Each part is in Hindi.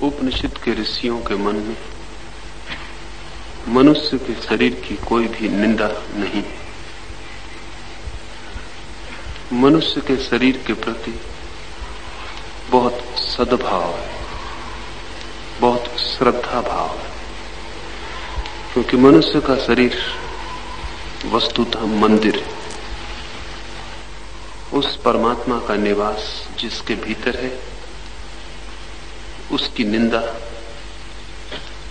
उपनिषद के ऋषियों के मन में मनुष्य के शरीर की कोई भी निंदा नहीं है। मनुष्य के शरीर के प्रति बहुत सद्भाव है, बहुत श्रद्धा भाव है, क्योंकि मनुष्य का शरीर वस्तुतः मंदिर है। उस परमात्मा का निवास जिसके भीतर है, उसकी निंदा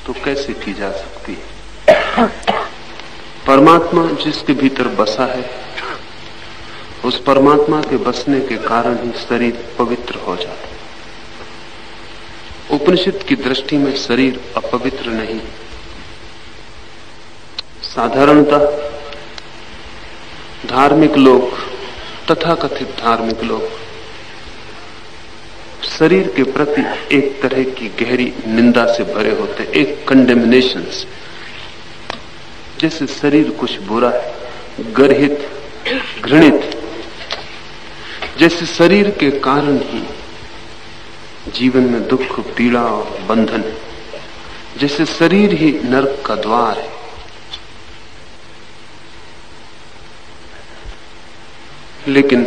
तो कैसे की जा सकती है? परमात्मा जिसके भीतर बसा है, उस परमात्मा के बसने के कारण ही शरीर पवित्र हो जाता है। उपनिषद की दृष्टि में शरीर अपवित्र नहीं। साधारणतः धार्मिक लोग, तथाकथित धार्मिक लोग शरीर के प्रति एक तरह की गहरी निंदा से भरे होते, एक कंडेमनेशन से। जैसे शरीर कुछ बुरा है, गर्हित, घृणित, जैसे शरीर के कारण ही जीवन में दुख, पीड़ा और बंधन है, जैसे शरीर ही नरक का द्वार है। लेकिन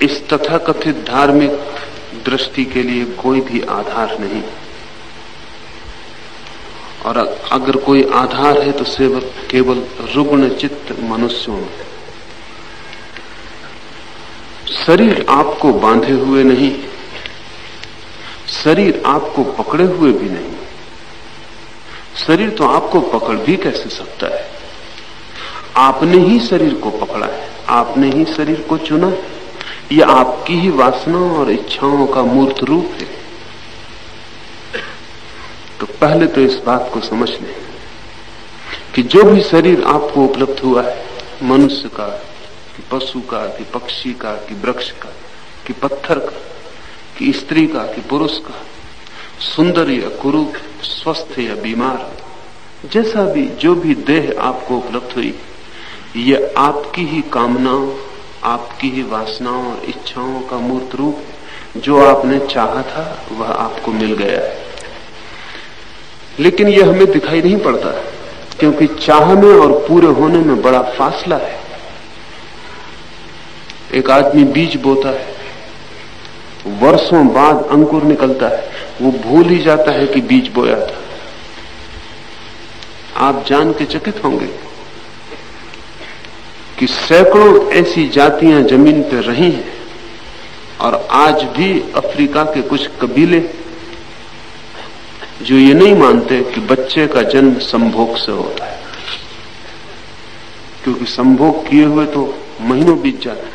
इस तथाकथित धार्मिक दृष्टि के लिए कोई भी आधार नहीं, और अगर कोई आधार है तो केवल रुग्ण चित्त मनुष्यों में। शरीर आपको बांधे हुए नहीं, शरीर आपको पकड़े हुए भी नहीं। शरीर तो आपको पकड़ भी कैसे सकता है? आपने ही शरीर को पकड़ा है, आपने ही शरीर को चुना है। यह आपकी ही वासनाओं और इच्छाओं का मूर्त रूप है। तो पहले तो इस बात को समझ लें कि जो भी शरीर आपको उपलब्ध हुआ है, मनुष्य का, कि पशु का, कि पक्षी का, कि वृक्ष का, कि पत्थर का, कि स्त्री का, कि पुरुष का, सुंदर या कुरूप, स्वस्थ या बीमार, जैसा भी जो भी देह आपको उपलब्ध हुई, यह आपकी ही कामनाओं, आपकी ही वासनाओं और इच्छाओं का मूर्त रूप है। जो आपने चाहा था वह आपको मिल गया है। लेकिन यह हमें दिखाई नहीं पड़ता है, क्योंकि चाहने और पूरे होने में बड़ा फासला है। एक आदमी बीज बोता है, वर्षों बाद अंकुर निकलता है, वो भूल ही जाता है कि बीज बोया था। आप जान के चकित होंगे कि सैकड़ों ऐसी जातियां जमीन पर रही हैं, और आज भी अफ्रीका के कुछ कबीले जो ये नहीं मानते कि बच्चे का जन्म संभोग से होता है, क्योंकि संभोग किए हुए तो महीनों बीत जाते हैं,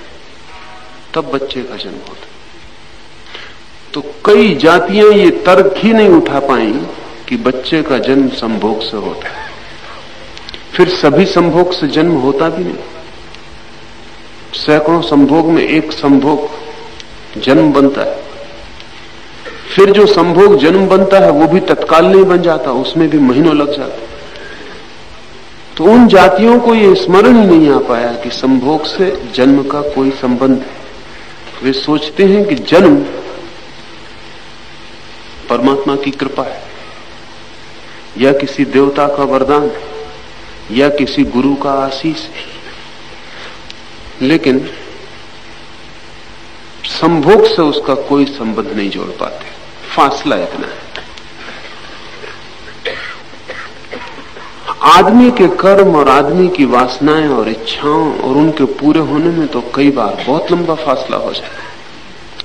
तब बच्चे का जन्म होता है। तो कई जातियां ये तर्क ही नहीं उठा पाई कि बच्चे का जन्म संभोग से होता है। फिर सभी संभोग से जन्म होता भी नहीं। सैकड़ों संभोग में एक संभोग जन्म बनता है। फिर जो संभोग जन्म बनता है वो भी तत्काल नहीं बन जाता, उसमें भी महीनों लग जाते। तो उन जातियों को ये स्मरण ही नहीं आ पाया कि संभोग से जन्म का कोई संबंध है। वे सोचते हैं कि जन्म परमात्मा की कृपा है, या किसी देवता का वरदान है, या किसी गुरु का आशीष है। लेकिन संभोग से उसका कोई संबंध नहीं जोड़ पाते, फासला इतना है। आदमी के कर्म और आदमी की वासनाएं और इच्छाओं और उनके पूरे होने में तो कई बार बहुत लंबा फासला हो जाता है।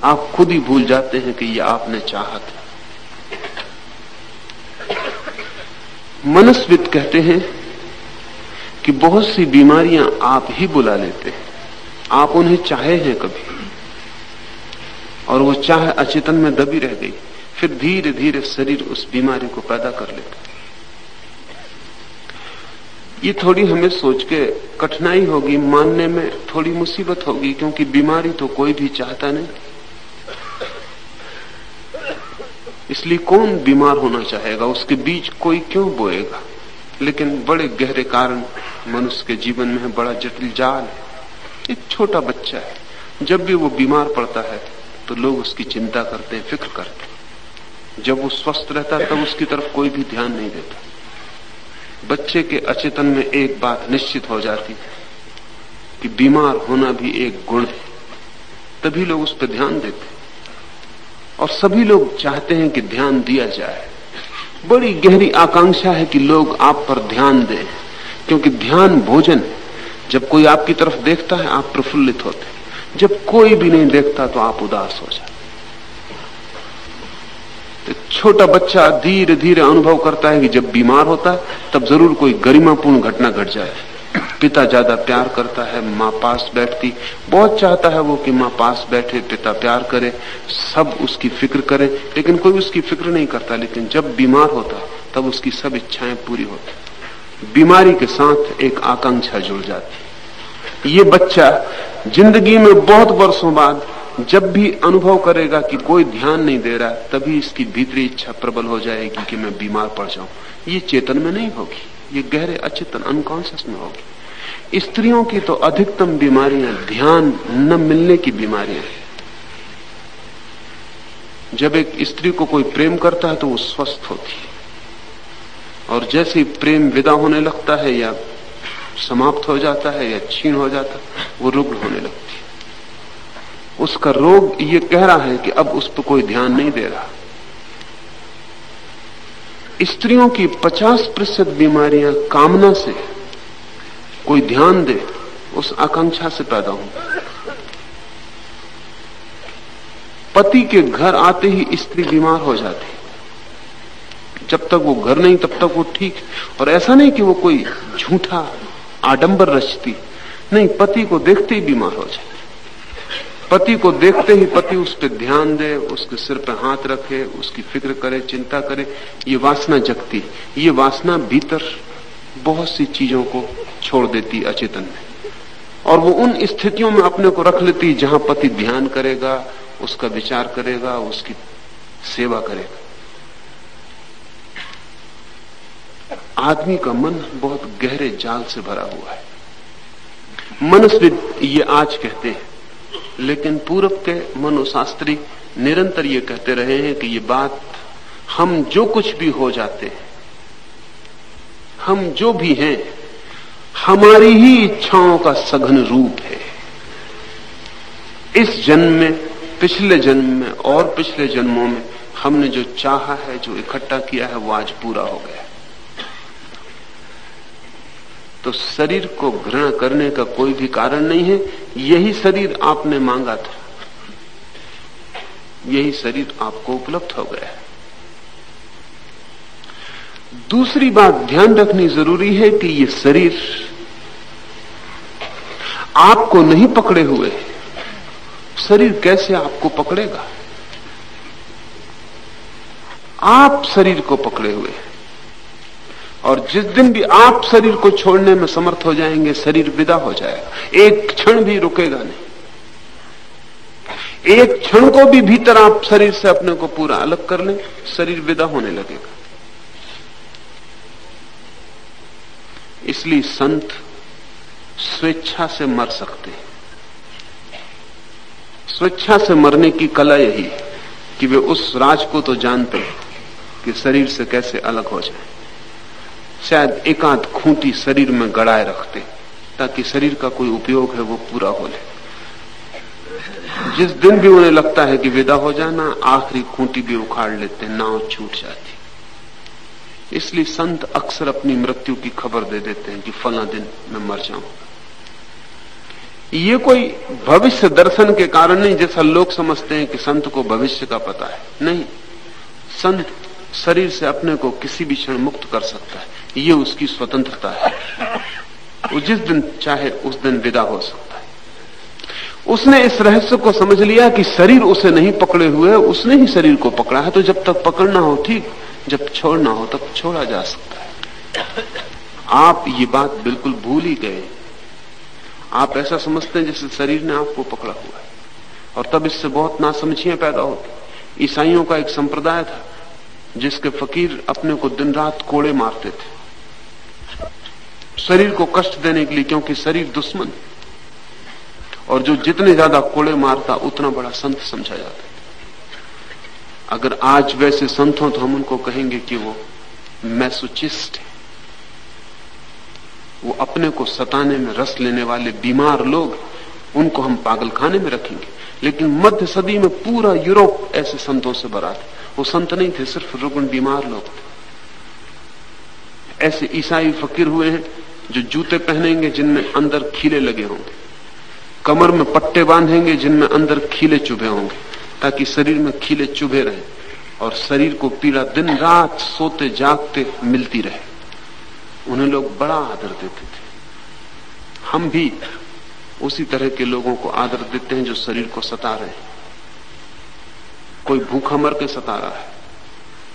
आप खुद ही भूल जाते हैं कि यह आपने चाहा था। मनस्विद कहते हैं कि बहुत सी बीमारियां आप ही बुला लेते हैं, आप उन्हें चाहे हैं कभी, और वो चाहे अचेतन में दबी रह गई, फिर धीरे धीरे शरीर उस बीमारी को पैदा कर लेता है। ये थोड़ी हमें सोच के कठिनाई होगी, मानने में थोड़ी मुसीबत होगी, क्योंकि बीमारी तो कोई भी चाहता नहीं। इसलिए कौन बीमार होना चाहेगा, उसके बीज कोई क्यों बोएगा? लेकिन बड़े गहरे कारण मनुष्य के जीवन में बड़ा जटिल जाल है। एक छोटा बच्चा है, जब भी वो बीमार पड़ता है तो लोग उसकी चिंता करते हैं, फिक्र करते हैं। जब वो स्वस्थ रहता है तब उसकी तरफ कोई भी ध्यान नहीं देता। बच्चे के अचेतन में एक बात निश्चित हो जाती है कि बीमार होना भी एक गुण है, तभी लोग उस पर ध्यान देते और सभी लोग चाहते हैं कि ध्यान दिया जाए। बड़ी गहरी आकांक्षा है कि लोग आप पर ध्यान दें, क्योंकि ध्यान भोजन है। जब कोई आपकी तरफ देखता है आप प्रफुल्लित होते, जब कोई भी नहीं देखता तो आप उदास हो जाते। तो छोटा बच्चा धीरे धीरे अनुभव करता है कि जब बीमार होता है तब जरूर कोई गरिमापूर्ण घटना घट जाए। पिता ज्यादा प्यार करता है, माँ पास बैठती, बहुत चाहता है वो कि माँ पास बैठे, पिता प्यार करे, सब उसकी फिक्र करे, लेकिन कोई उसकी फिक्र नहीं करता। लेकिन जब बीमार होता तब उसकी सब इच्छाएं पूरी होती। बीमारी के साथ एक आकांक्षा जुड़ जाती। ये बच्चा जिंदगी में बहुत वर्षों बाद जब भी अनुभव करेगा कि कोई ध्यान नहीं दे रहा, तभी इसकी भीतरी इच्छा प्रबल हो जाएगी कि मैं बीमार पड़ जाऊं। ये चेतन में नहीं होगी, ये गहरे अचेतन अनकॉन्शियस में होगी। स्त्रियों की तो अधिकतम बीमारियां ध्यान न मिलने की बीमारियां हैं। जब एक स्त्री को कोई प्रेम करता है तो वो स्वस्थ होती है, और जैसे ही प्रेम विदा होने लगता है या समाप्त हो जाता है या क्षीण हो जाता है, वो रुग्ण होने लगती है। उसका रोग ये कह रहा है कि अब उस पर कोई ध्यान नहीं दे रहा। स्त्रियों की 50% बीमारियां कामना से, कोई ध्यान दे, उस आकांक्षा से पैदा होंगी। पति के घर आते ही स्त्री बीमार हो जाती, जब तक वो घर नहीं तब तक वो ठीक। और ऐसा नहीं कि वो कोई झूठा आडंबर रचती, नहीं, पति को देखते ही बीमार हो जाए। पति को देखते ही पति उस पर ध्यान दे, उसके सिर पर हाथ रखे, उसकी फिक्र करे, चिंता करे, ये वासना जगती। ये वासना भीतर बहुत सी चीजों को छोड़ देती अचेतन में, और वो उन स्थितियों में अपने को रख लेती जहां पति ध्यान करेगा, उसका विचार करेगा, उसकी सेवा करेगा। आदमी का मन बहुत गहरे जाल से भरा हुआ है। मनस्विद ये आज कहते हैं, लेकिन पूर्व के मनोशास्त्री निरंतर ये कहते रहे हैं कि ये बात, हम जो कुछ भी हो जाते हैं, हम जो भी हैं, हमारी ही इच्छाओं का सघन रूप है। इस जन्म में, पिछले जन्म में और पिछले जन्मों में हमने जो चाहा है, जो इकट्ठा किया है, वो आज पूरा हो गया। तो शरीर को घृणा करने का कोई भी कारण नहीं है। यही शरीर आपने मांगा था, यही शरीर आपको उपलब्ध हो गया है। दूसरी बात ध्यान रखनी जरूरी है कि ये शरीर आपको नहीं पकड़े हुए। शरीर कैसे आपको पकड़ेगा? आप शरीर को पकड़े हुए हैं, और जिस दिन भी आप शरीर को छोड़ने में समर्थ हो जाएंगे, शरीर विदा हो जाएगा। एक क्षण भी रुकेगा नहीं। एक क्षण को भी भीतर आप शरीर से अपने को पूरा अलग कर लें, शरीर विदा होने लगेगा। इसलिए संत स्वेच्छा से मर सकते हैं। स्वेच्छा से मरने की कला यही है कि वे उस राज को तो जानते हैं कि शरीर से कैसे अलग हो जाए। शायद एकांत खूंटी शरीर में गड़ाए रखते ताकि शरीर का कोई उपयोग है वो पूरा हो ले। जिस दिन भी उन्हें लगता है कि विदा हो जाना, आखिरी खूंटी भी उखाड़ लेते, नाव छूट जाती। इसलिए संत अक्सर अपनी मृत्यु की खबर दे देते हैं कि फला दिन मैं मर जाऊंगा। ये कोई भविष्य दर्शन के कारण नहीं, जैसा लोग समझते हैं कि संत को भविष्य का पता है। नहीं, संत शरीर से अपने को किसी भी क्षण मुक्त कर सकता है, ये उसकी स्वतंत्रता है। वो जिस दिन चाहे उस दिन विदा हो सकता है। उसने इस रहस्य को समझ लिया कि शरीर उसे नहीं पकड़े हुए, उसने ही शरीर को पकड़ा है। तो जब तक पकड़ना हो ठीक, जब छोड़ना हो तब छोड़ा जा सकता है। आप ये बात बिल्कुल भूल ही गए। आप ऐसा समझते हैं जैसे शरीर ने आपको पकड़ा हुआ है, और तब इससे बहुत नासमझियां पैदा होती। ईसाइयों का एक संप्रदाय था जिसके फकीर अपने को दिन रात कोड़े मारते थे शरीर को कष्ट देने के लिए, क्योंकि शरीर दुश्मन, और जो जितने ज्यादा कोड़े मारता उतना बड़ा संत समझा जाता। अगर आज वैसे संत हों तो हम उनको कहेंगे कि वो मैसोचिस्ट है, वो अपने को सताने में रस लेने वाले बीमार लोग, उनको हम पागलखाने में रखेंगे। लेकिन मध्य सदी में पूरा यूरोप ऐसे संतों से भरा था। वो संत नहीं थे, सिर्फ रुग्ण बीमार लोग थे। ऐसे ईसाई फकीर हुए हैं जो जूते पहनेंगे जिनमें अंदर खीले लगे होंगे, कमर में पट्टे बांधेंगे जिनमें अंदर खीले चुभे होंगे, ताकि शरीर में खीले चुभे रहे और शरीर को पीड़ा दिन रात सोते जागते मिलती रहे। उन्हें लोग बड़ा आदर देते थे। हम भी उसी तरह के लोगों को आदर देते हैं जो शरीर को सता रहे हैं। कोई भूखा मर के सता रहा है,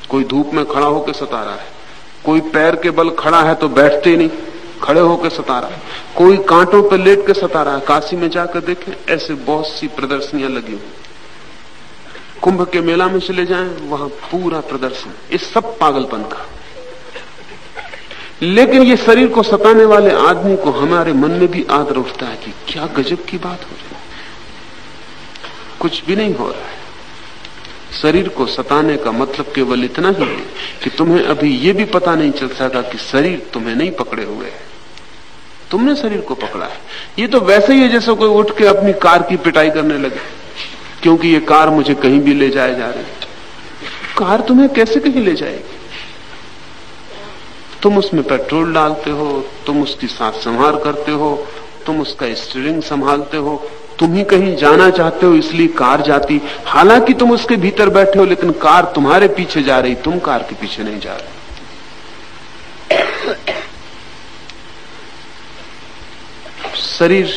कोई धूप में खड़ा होकर सता रहा है, कोई पैर के बल खड़ा है तो बैठते नहीं, खड़े होकर सता रहा है, कोई कांटों पर लेट के सता रहा है। काशी में जाकर देखें, ऐसे बहुत सी प्रदर्शनियां लगी हुई। कुंभ के मेला में चले जाएं, वहां पूरा प्रदर्शन, इस सब पागलपन का। लेकिन ये शरीर को सताने वाले आदमी को हमारे मन में भी आदर उठता है कि क्या गजब की बात हो रही है। कुछ भी नहीं हो रहा है। शरीर को सताने का मतलब केवल इतना ही है कि तुम्हें अभी ये भी पता नहीं चल सका कि शरीर तुम्हें नहीं पकड़े हुए है, तुमने शरीर को पकड़ा है। ये तो वैसे ही है जैसे कोई उठ के अपनी कार की पिटाई करने लगे, क्योंकि ये कार मुझे कहीं भी ले जाए जा रही। कार तुम्हें कैसे कहीं ले जाएगी? तुम उसमें पेट्रोल डालते हो, तुम उसकी साथ संभाल करते हो, तुम उसका स्टीयरिंग संभालते हो, तुम ही कहीं जाना चाहते हो इसलिए कार जाती। हालांकि तुम उसके भीतर बैठे हो, लेकिन कार तुम्हारे पीछे जा रही, तुम कार के पीछे नहीं जा रहे। शरीर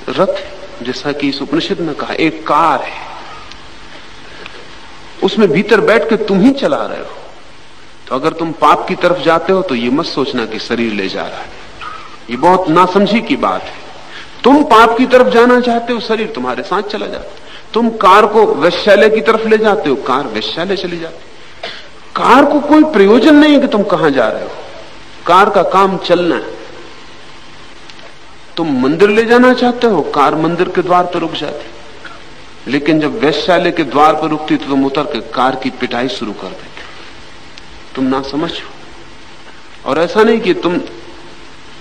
रथ, जैसा कि इस उपनिषद में कहा, एक कार है, उसमें भीतर बैठ के तुम ही चला रहे हो। तो अगर तुम पाप की तरफ जाते हो तो ये मत सोचना कि शरीर ले जा रहा है। ये बहुत नासमझी की बात है। तुम पाप की तरफ जाना चाहते हो, शरीर तुम्हारे साथ चला जाता है। तुम कार को वैश्यालय की तरफ ले जाते हो, कार वैश्यालय चली जाती। कार को कोई प्रयोजन नहीं है कि तुम कहां जा रहे हो, कार का काम चलना है। तुम मंदिर ले जाना चाहते हो, कार मंदिर के द्वार पर रुक जाती। लेकिन जब वैश्यालय के द्वार पर रुकती तो तुम उतर के कार की पिटाई शुरू कर देते। तुम ना समझ हो। और ऐसा नहीं कि तुम,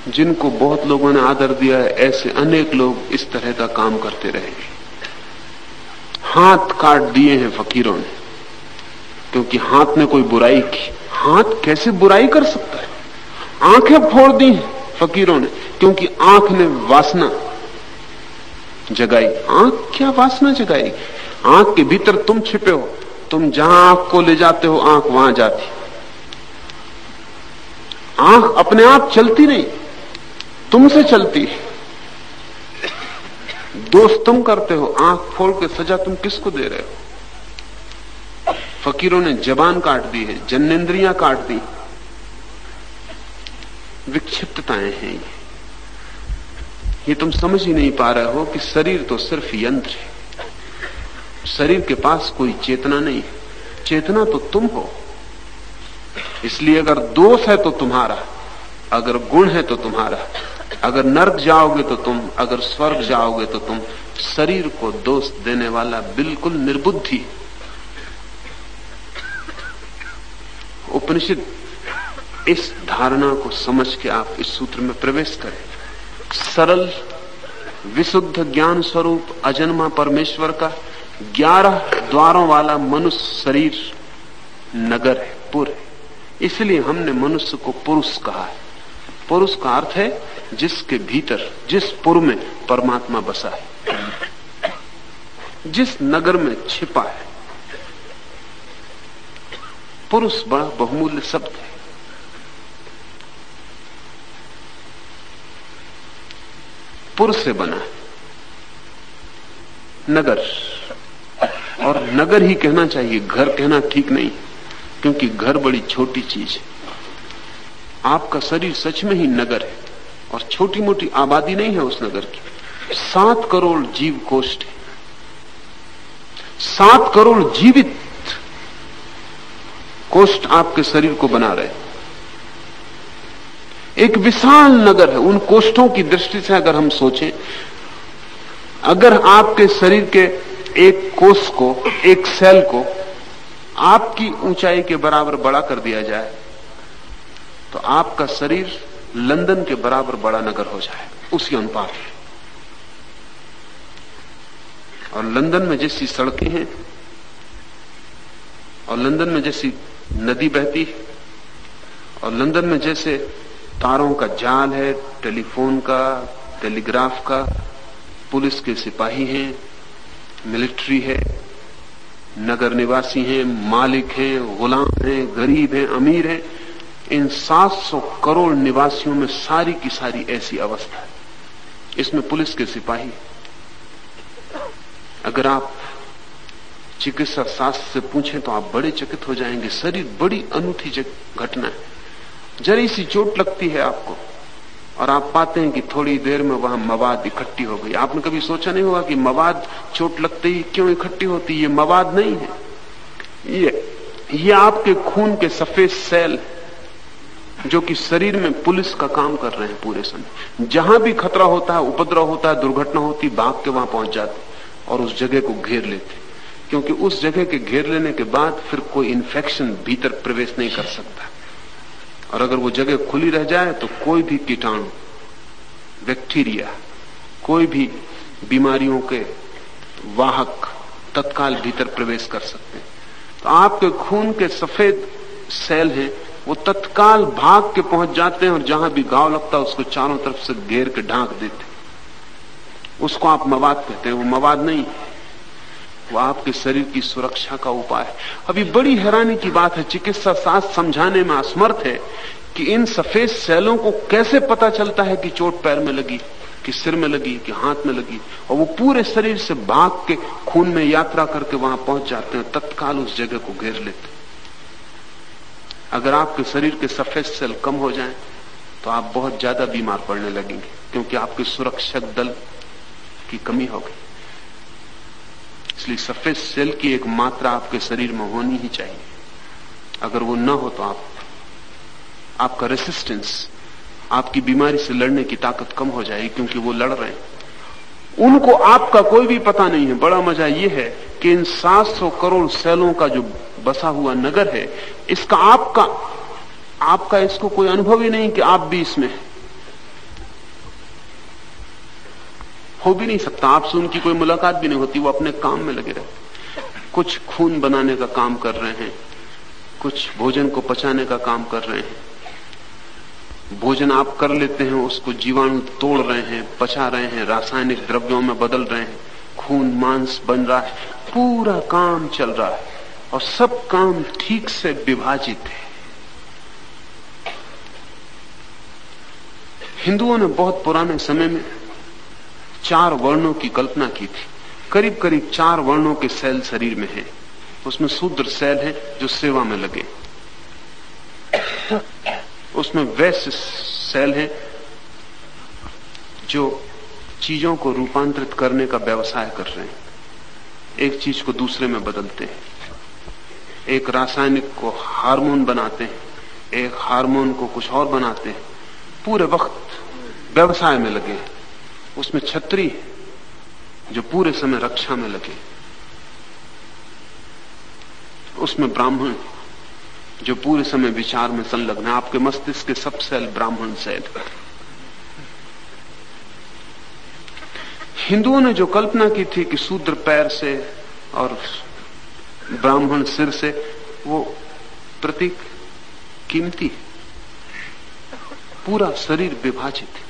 जिनको बहुत लोगों ने आदर दिया है, ऐसे अनेक लोग इस तरह का काम करते रहेंगे। हाथ काट दिए हैं फकीरों ने, क्योंकि हाथ ने कोई बुराई की। हाथ कैसे बुराई कर सकता है? आंखें फोड़ दी हैं फकीरों ने, क्योंकि आंख ने वासना जगाई। आंख क्या वासना जगाएगी? आंख के भीतर तुम छिपे हो, तुम जहां आंख को ले जाते हो आंख वहां जाती। आंख अपने आप चलती नहीं, तुमसे चलती है। दोष तुम करते हो, आंख फोड़ के सजा तुम किसको दे रहे हो? फकीरों ने जबान काट दी है, जन्नेंद्रियां काट दी। विक्षिप्तताएं हैं ये तुम समझ ही नहीं पा रहे हो कि शरीर तो सिर्फ यंत्र है। शरीर के पास कोई चेतना नहीं है, चेतना तो तुम हो। इसलिए अगर दोष है तो तुम्हारा, अगर गुण है तो तुम्हारा। अगर नर्क जाओगे तो तुम, अगर स्वर्ग जाओगे तो तुम। शरीर को दोष देने वाला बिल्कुल निर्बुद्धि। उपनिषद इस धारणा को समझ के आप इस सूत्र में प्रवेश करें। सरल विशुद्ध ज्ञान स्वरूप अजन्मा परमेश्वर का 11 द्वारों वाला मनुष्य शरीर नगर है, पुर है। इसलिए हमने मनुष्य को पुरुष कहा है। पुरुष का अर्थ है जिसके भीतर, जिस पुर में परमात्मा बसा है, जिस नगर में छिपा है। पुरुष बड़ा बहुमूल्य शब्द है। पुर से बना है नगर, और नगर ही कहना चाहिए, घर कहना ठीक नहीं, क्योंकि घर बड़ी छोटी चीज है। आपका शरीर सच में ही नगर है, और छोटी मोटी आबादी नहीं है उस नगर की। 7 करोड़ जीव कोष्ठ है, 7 करोड़ जीवित कोष्ठ आपके शरीर को बना रहे। एक विशाल नगर है। उन कोष्ठों की दृष्टि से अगर हम सोचें, अगर आपके शरीर के एक कोष को, एक सेल को आपकी ऊंचाई के बराबर बड़ा कर दिया जाए तो आपका शरीर लंदन के बराबर बड़ा नगर हो जाए, उसी अनुपात में। और लंदन में जैसी सड़कें हैं और लंदन में जैसी नदी बहती है और लंदन में जैसे तारों का जाल है, टेलीफोन का, टेलीग्राफ का, पुलिस के सिपाही हैं, मिलिट्री है, नगर निवासी हैं, मालिक हैं, गुलाम हैं, गरीब हैं, अमीर हैं, इन 700 करोड़ निवासियों में सारी की सारी ऐसी अवस्था है। इसमें पुलिस के सिपाही, अगर आप चिकित्सा शास्त्र से पूछें तो आप बड़े चकित हो जाएंगे। शरीर बड़ी अनूठी घटना है। जरी सी चोट लगती है आपको और आप पाते हैं कि थोड़ी देर में वहां मवाद इकट्ठी हो गई। आपने कभी सोचा नहीं होगा कि मवाद चोट लगते ही क्यों इकट्ठी होती? ये मवाद नहीं है, ये आपके खून के सफेद सेल जो कि शरीर में पुलिस का काम कर रहे हैं पूरे समय। जहां भी खतरा होता है, उपद्रव होता है, दुर्घटना होती, भाग के वहां पहुंच जाते और उस जगह को घेर लेते, क्योंकि उस जगह के घेर लेने के बाद फिर कोई इन्फेक्शन भीतर प्रवेश नहीं कर सकता। और अगर वो जगह खुली रह जाए तो कोई भी कीटाणु, बैक्टीरिया, कोई भी बीमारियों के वाहक तत्काल भीतर प्रवेश कर सकते हैं। तो आपके खून के सफेद सेल हैं, वो तत्काल भाग के पहुंच जाते हैं और जहां भी घाव लगता है उसको चारों तरफ से घेर के ढांक देते। उसको आप मवाद कहते हैं। वो मवाद नहीं है, वो आपके शरीर की सुरक्षा का उपाय है। अभी बड़ी हैरानी की बात है, चिकित्सा शास्त्र समझाने में असमर्थ है कि इन सफेद सेलों को कैसे पता चलता है कि चोट पैर में लगी, कि सिर में लगी, कि हाथ में लगी, और वो पूरे शरीर से भाग के खून में यात्रा करके वहां पहुंच जाते हैं, तत्काल उस जगह को घेर लेते। अगर आपके शरीर के सफेद सेल कम हो जाएं तो आप बहुत ज्यादा बीमार पड़ने लगेंगे, क्योंकि आपके सुरक्षक दल की कमी हो गई। इसलिए सफेद सेल की एक मात्रा आपके शरीर में होनी ही चाहिए। अगर वो न हो तो आपका रेसिस्टेंस, आपकी बीमारी से लड़ने की ताकत कम हो जाएगी, क्योंकि वो लड़ रहे हैं। उनको आपका कोई भी पता नहीं है। बड़ा मजा यह है कि इन 700 करोड़ सेलों का जो बसा हुआ नगर है, इसका आपका इसको कोई अनुभव ही नहीं कि आप भी इसमें हो भी नहीं सकता। आपसे उनकी कोई मुलाकात भी नहीं होती, वो अपने काम में लगे रहते। कुछ खून बनाने का काम कर रहे हैं, कुछ भोजन को पचाने का काम कर रहे हैं। भोजन आप कर लेते हैं, उसको जीवाणु तोड़ रहे हैं, पचा रहे हैं, रासायनिक द्रव्यों में बदल रहे हैं, खून मांस बन रहा है, पूरा काम चल रहा है और सब काम ठीक से विभाजित है। हिंदुओं ने बहुत पुराने समय में 4 वर्णों की कल्पना की थी। करीब करीब 4 वर्णों के सेल शरीर में हैं। उसमें शूद्र सेल है जो सेवा में लगे, उसमें वैश्य सेल है जो चीजों को रूपांतरित करने का व्यवसाय कर रहे हैं, एक चीज को दूसरे में बदलते हैं, एक रासायनिक को हार्मोन बनाते हैं, एक हार्मोन को कुछ और बनाते हैं, पूरे वक्त व्यवसाय में लगे। उसमें क्षत्रिय जो पूरे समय रक्षा में लगे, उसमें ब्राह्मण जो पूरे समय विचार में संलग्न है। आपके मस्तिष्क के सब सेल ब्राह्मण सेल। हिंदुओं ने जो कल्पना की थी कि शूद्र पैर से और ब्राह्मण सिर से, वो प्रतीक कीमती, पूरा शरीर विभाजित है।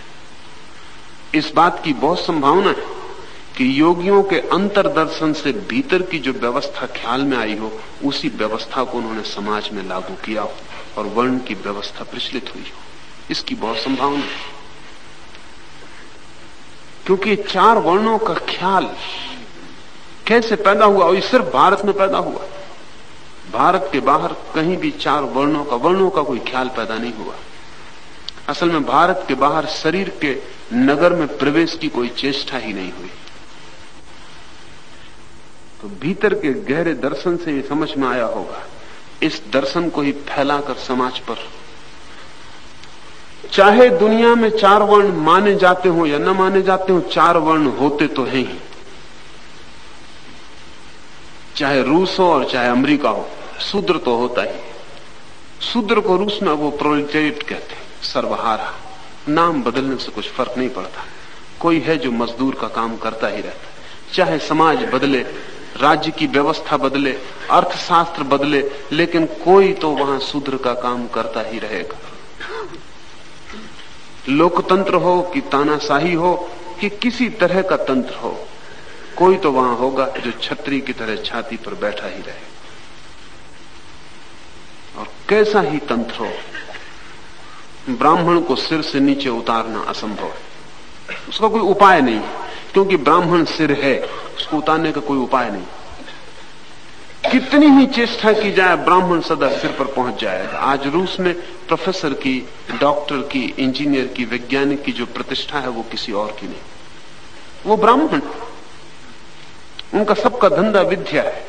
इस बात की बहुत संभावना है कि योगियों के अंतर्दर्शन से भीतर की जो व्यवस्था ख्याल में आई हो, उसी व्यवस्था को उन्होंने समाज में लागू किया हो और वर्ण की व्यवस्था प्रचलित हुई हो। इसकी बहुत संभावना है, क्योंकि 4 वर्णों का ख्याल कैसे पैदा हुआ, और ये सिर्फ भारत में पैदा हुआ। भारत के बाहर कहीं भी 4 वर्णों का कोई ख्याल पैदा नहीं हुआ। असल में भारत के बाहर शरीर के नगर में प्रवेश की कोई चेष्टा ही नहीं हुई। तो भीतर के गहरे दर्शन से ये समझ में आया होगा, इस दर्शन को ही फैलाकर समाज पर, चाहे दुनिया में 4 वर्ण माने जाते हो या न माने जाते हो, 4 वर्ण होते तो हैं ही। चाहे रूस हो और चाहे अमेरिका हो, शूद्र तो होता ही। शूद्र को रूस में वो प्रोलेटेरिएट कहते हैं, सर्वहारा। नाम बदलने से कुछ फर्क नहीं पड़ता। कोई है जो मजदूर का काम करता ही रहता, चाहे समाज बदले, राज्य की व्यवस्था बदले, अर्थशास्त्र बदले, लेकिन कोई तो वहां शूद्र का काम करता ही रहेगा। लोकतंत्र हो कि तानाशाही हो कि किसी तरह का तंत्र हो, कोई तो वहां होगा जो छतरी की तरह छाती पर बैठा ही रहे। और कैसा ही तंत्र हो, ब्राह्मण को सिर से नीचे उतारना असंभव है। उसका कोई उपाय नहीं है, क्योंकि ब्राह्मण सिर है, उसको उतारने का कोई उपाय नहीं। कितनी ही चेष्टा की जाए, ब्राह्मण सदा सिर पर पहुंच जाएगा। आज रूस में प्रोफेसर की, डॉक्टर की, इंजीनियर की, वैज्ञानिक की जो प्रतिष्ठा है वो किसी और की नहीं, वो ब्राह्मण। उनका सबका धंधा विद्या है।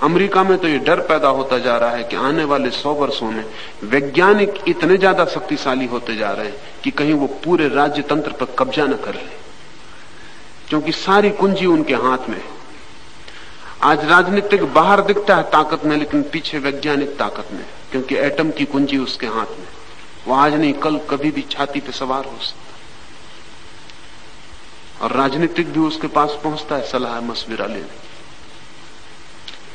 अमेरिका में तो ये डर पैदा होता जा रहा है कि आने वाले 100 वर्षों में वैज्ञानिक इतने ज्यादा शक्तिशाली होते जा रहे हैं कि कहीं वो पूरे राज्य तंत्र पर कब्जा न कर ले, क्योंकि सारी कुंजी उनके हाथ में है। आज राजनीतिक बाहर दिखता है ताकत में, लेकिन पीछे वैज्ञानिक ताकत में, क्योंकि एटम की कुंजी उसके हाथ में। वो आज नहीं कल कभी भी छाती पे सवार हो सकता, और राजनीतिक भी उसके पास पहुंचता है सलाह मशविरा लेने।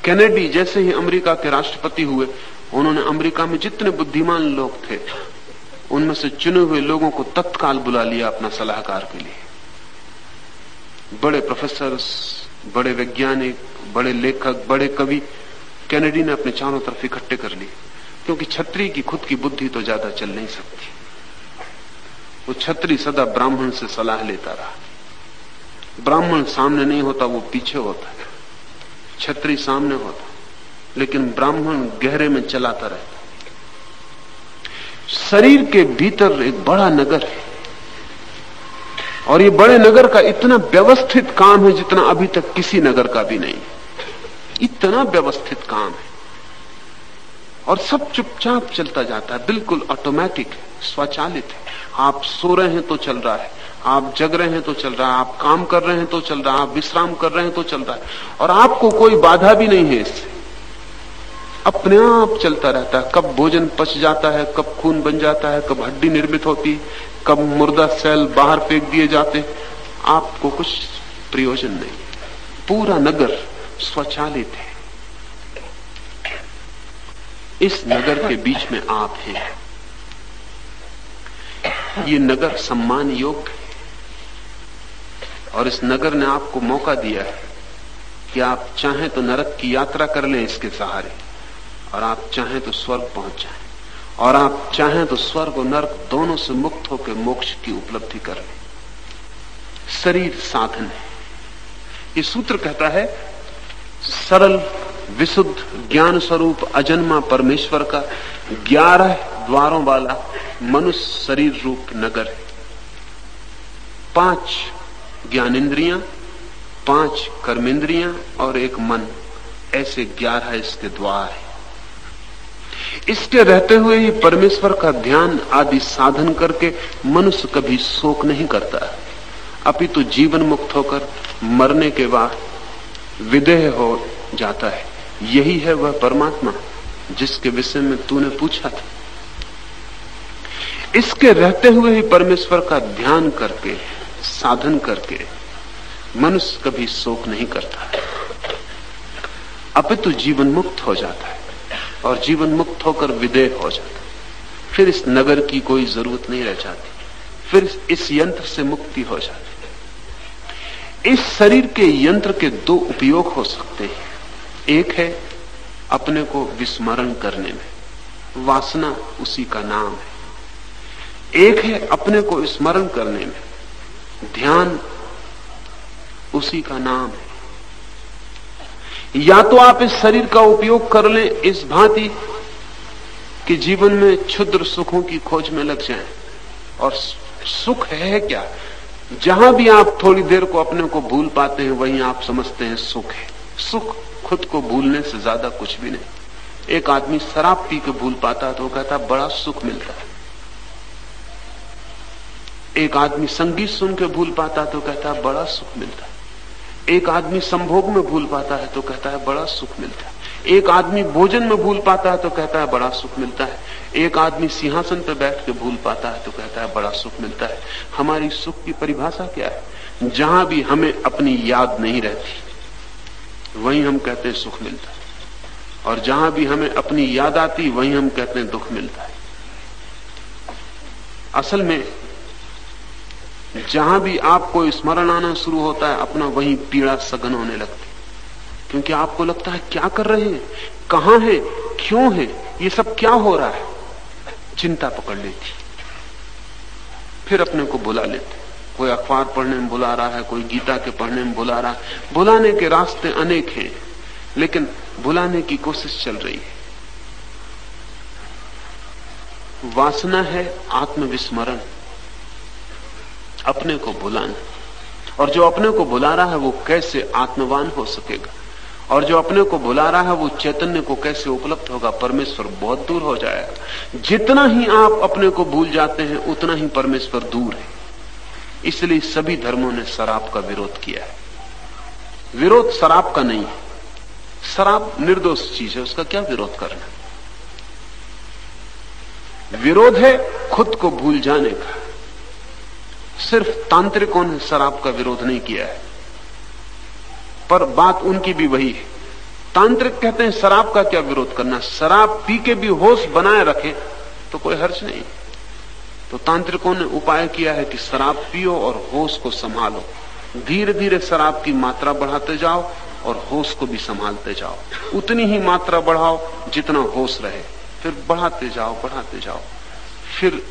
कैनेडी जैसे ही अमेरिका के राष्ट्रपति हुए, उन्होंने अमेरिका में जितने बुद्धिमान लोग थे उनमें से चुने हुए लोगों को तत्काल बुला लिया अपना सलाहकार के लिए। बड़े प्रोफेसर, बड़े वैज्ञानिक, बड़े लेखक, बड़े कवि कैनेडी ने अपने चारों तरफ इकट्ठे कर लिए, क्योंकि छत्री की खुद की बुद्धि तो ज्यादा चल नहीं सकती। वो छत्री सदा ब्राह्मण से सलाह लेता रहा। ब्राह्मण सामने नहीं होता, वो पीछे होता है। छत्री सामने होता, लेकिन ब्राह्मण गहरे में चलाता रहता। शरीर के भीतर एक बड़ा नगर है, और ये बड़े नगर का इतना व्यवस्थित काम है जितना अभी तक किसी नगर का भी नहीं। इतना व्यवस्थित काम है, और सब चुपचाप चलता जाता है, बिल्कुल ऑटोमेटिक है, स्वचालित है। आप सो रहे हैं तो चल रहा है, आप जग रहे हैं तो चल रहा है, आप काम कर रहे हैं तो चल रहा है, आप विश्राम कर रहे हैं तो चल रहा है, और आपको कोई बाधा भी नहीं है इससे। अपने आप चलता रहता है। कब भोजन पच जाता है, कब खून बन जाता है, कब हड्डी निर्मित होती, कब मुर्दा सेल बाहर फेंक दिए जाते, आपको कुछ प्रयोजन नहीं। पूरा नगर स्वचालित है। इस नगर के बीच में आप हैं। ये नगर सम्मान योग्य है, और इस नगर ने आपको मौका दिया है कि आप चाहें तो नरक की यात्रा कर लें इसके सहारे, और आप चाहें तो स्वर्ग पहुंच जाएं, और आप चाहें तो स्वर्ग और नरक दोनों से मुक्त होकर मोक्ष की उपलब्धि कर लें। शरीर साधन है। ये सूत्र कहता है, सरल विशुद्ध ज्ञान स्वरूप अजन्मा परमेश्वर का 11 द्वारों वाला मनुष्य शरीर रूप नगर है। 5 ज्ञानेन्द्रियां, 5 कर्मेंद्रियां और 1 मन, ऐसे 11 इसके द्वार है। इसके रहते हुए ही परमेश्वर का ध्यान आदि साधन करके मनुष्य कभी शोक नहीं करता, अपितु जीवन मुक्त होकर मरने के बाद विदेह हो जाता है। यही है वह परमात्मा जिसके विषय में तूने पूछा था। इसके रहते हुए ही परमेश्वर का ध्यान करके, साधन करके मनुष्य कभी शोक नहीं करता, अपितु जीवन मुक्त हो जाता है, और जीवन मुक्त होकर विदेह हो जाता है। फिर इस नगर की कोई जरूरत नहीं रह जाती, फिर इस यंत्र से मुक्ति हो जाती। इस शरीर के यंत्र के 2 उपयोग हो सकते हैं। एक है अपने को विस्मरण करने में, वासना उसी का नाम है। एक है अपने को स्मरण करने में, ध्यान उसी का नाम है। या तो आप इस शरीर का उपयोग कर लें इस भांति कि जीवन में क्षुद्र सुखों की खोज में लग जाएं, और सुख है क्या? जहां भी आप थोड़ी देर को अपने को भूल पाते हैं वहीं आप समझते हैं सुख है। सुख खुद को भूलने से ज्यादा कुछ भी नहीं। एक आदमी शराब पी के भूल पाता है तो वो कहता है बड़ा सुख मिलता है। एक आदमी संगीत सुन के भूल पाता है तो कहता है बड़ा सुख मिलता है। एक आदमी संभोग में भूल पाता है तो कहता है बड़ा सुख मिलता है। एक आदमी भोजन में भूल पाता है तो कहता है बड़ा सुख मिलता है। एक आदमी सिंहासन पर बैठ के भूल पाता है तो कहता है बड़ा सुख मिलता है। हमारी सुख की परिभाषा क्या है? जहां भी हमें अपनी याद नहीं रहती वहीं हम कहते हैं सुख मिलता है, और जहां भी हमें अपनी याद आती वहीं हम कहते हैं दुख मिलता है। असल में जहां भी आपको स्मरण आना शुरू होता है अपना, वहीं पीड़ा सघन होने लगती, क्योंकि आपको लगता है क्या कर रहे हैं, कहां है, क्यों है, ये सब क्या हो रहा है। चिंता पकड़ लेती, फिर अपने को बुला लेते। कोई अखबार पढ़ने में बुला रहा है, कोई गीता के पढ़ने में बुला रहा है। बुलाने के रास्ते अनेक हैं, लेकिन बुलाने की कोशिश चल रही है। वासना है आत्मविस्मरण, अपने को बुलाना। और जो अपने को बुला रहा है वो कैसे आत्मवान हो सकेगा, और जो अपने को बुला रहा है वो चैतन्य को कैसे उपलब्ध होगा। परमेश्वर बहुत दूर हो जाएगा। जितना ही आप अपने को भूल जाते हैं उतना ही परमेश्वर दूर है। इसलिए सभी धर्मों ने शराब का विरोध किया है। विरोध शराब का नहीं है, शराब निर्दोष चीज है, उसका क्या विरोध करना। विरोध है खुद को भूल जाने का। सिर्फ तांत्रिकों ने शराब का विरोध नहीं किया है, पर बात उनकी भी वही है। तांत्रिक कहते हैं शराब का क्या विरोध करना, शराब पी के भी होश बनाए रखें तो कोई हर्ज नहीं। तो तांत्रिकों ने उपाय किया है कि शराब पियो और होश को संभालो। धीरे धीरे शराब की मात्रा बढ़ाते जाओ और होश को भी संभालते जाओ। उतनी ही मात्रा बढ़ाओ जितना होश रहे, फिर बढ़ाते जाओ। फिर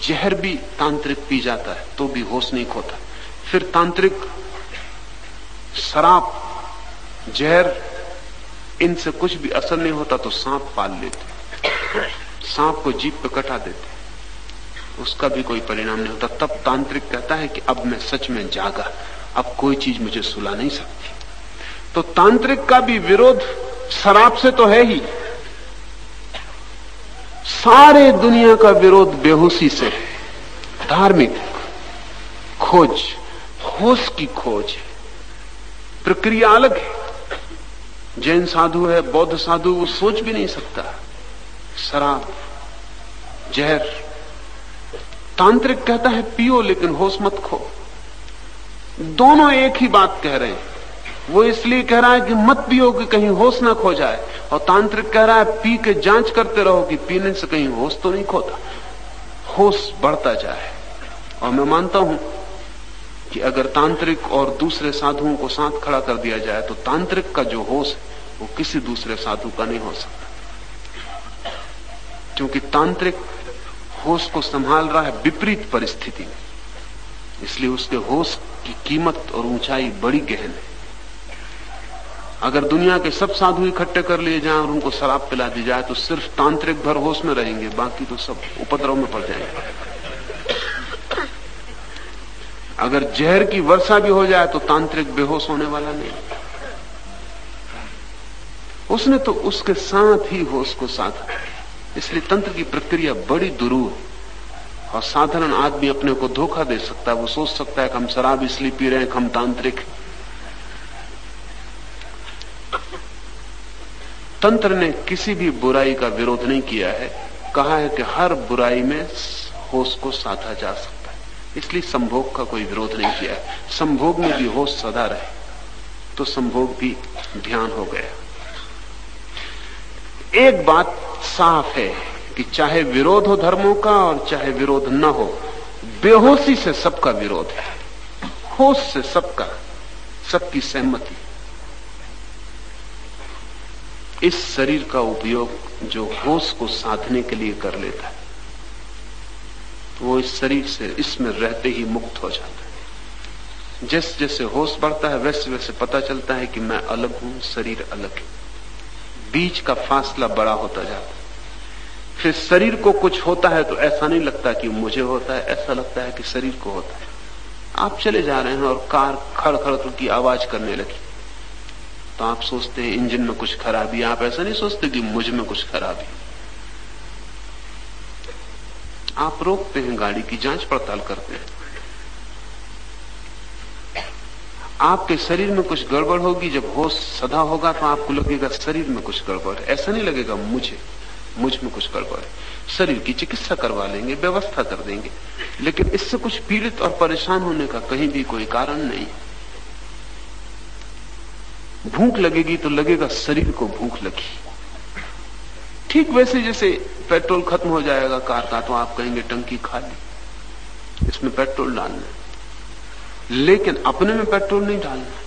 जहर भी तांत्रिक पी जाता है तो भी होश नहीं खोता। फिर तांत्रिक शराब, जहर, इनसे कुछ भी असर नहीं होता तो सांप पाल लेते, सांप को जीभ पे कटा देते, उसका भी कोई परिणाम नहीं होता। तब तांत्रिक कहता है कि अब मैं सच में जागा, अब कोई चीज मुझे सुला नहीं सकती। तो तांत्रिक का भी विरोध शराब से तो है ही। सारे दुनिया का विरोध बेहोशी से है। धार्मिक खोज, होश की खोज है, प्रक्रिया अलग है। जैन साधु है, बौद्ध साधु, वो सोच भी नहीं सकता। शराब, जहर। तांत्रिक कहता है पियो लेकिन होश मत खो। दोनों एक ही बात कह रहे हैं। वो इसलिए कह रहा है कि मत पियो कि कहीं होश ना खो जाए, और तांत्रिक कह रहा है पी के जांच करते रहो कि पीने से कहीं होश तो नहीं खोता, होश बढ़ता जाए। और मैं मानता हूं कि अगर तांत्रिक और दूसरे साधुओं को साथ खड़ा कर दिया जाए तो तांत्रिक का जो होश है वो किसी दूसरे साधु का नहीं हो सकता, क्योंकि तांत्रिक होश को संभाल रहा है विपरीत परिस्थिति में, इसलिए उसके होश की कीमत और ऊंचाई बड़ी गहन है। अगर दुनिया के सब साधु इकट्ठे कर लिए जाएं और उनको शराब पिला दी जाए तो सिर्फ तांत्रिक भर होश में रहेंगे, बाकी तो सब उपद्रव में पड़ जाएंगे। अगर जहर की वर्षा भी हो जाए तो तांत्रिक बेहोश होने वाला नहीं, उसने तो उसके साथ ही होश को साधा। इसलिए तंत्र की प्रक्रिया बड़ी दुरूह है, और साधारण आदमी अपने को धोखा दे सकता है। वो सोच सकता है कि हम शराब इसलिए पी रहे हैं कि हम तांत्रिक। तंत्र ने किसी भी बुराई का विरोध नहीं किया है, कहा है कि हर बुराई में होश को साधा जा सकता है, इसलिए संभोग का कोई विरोध नहीं किया है। संभोग में भी होश सदा रहे तो संभोग भी ध्यान हो गया। एक बात साफ है कि चाहे विरोध हो धर्मों का और चाहे विरोध न हो, बेहोशी से सबका विरोध है, होश से सबकी सहमति। इस शरीर का उपयोग जो होश को साधने के लिए कर लेता है वो इस शरीर से इसमें रहते ही मुक्त हो जाता है। जैसे जैसे होश बढ़ता है वैसे वैसे पता चलता है कि मैं अलग हूं, शरीर अलग है। बीच का फासला बड़ा होता जाता है। फिर शरीर को कुछ होता है तो ऐसा नहीं लगता कि मुझे होता है, ऐसा लगता है कि शरीर को होता है। आप चले जा रहे हैं और कार खड़ खड़ की आवाज करने लगी तो आप सोचते हैं इंजन में कुछ खराबी। आप ऐसा नहीं सोचते कि मुझ में कुछ खराबी। आप रोकते हैं, गाड़ी की जांच पड़ताल करते हैं। आपके शरीर में कुछ गड़बड़ होगी, जब होश सदा होगा तो आपको लगेगा शरीर में कुछ गड़बड़ है। ऐसा नहीं लगेगा मुझ में कुछ गड़बड़ है। शरीर की चिकित्सा करवा लेंगे, व्यवस्था कर देंगे, लेकिन इससे कुछ पीड़ित और परेशान होने का कहीं भी कोई कारण नहीं। भूख लगेगी तो लगेगा शरीर को भूख लगी। ठीक वैसे जैसे पेट्रोल खत्म हो जाएगा कार का तो आप कहेंगे टंकी खाली, इसमें पेट्रोल डालना, लेकिन अपने में पेट्रोल नहीं डालना।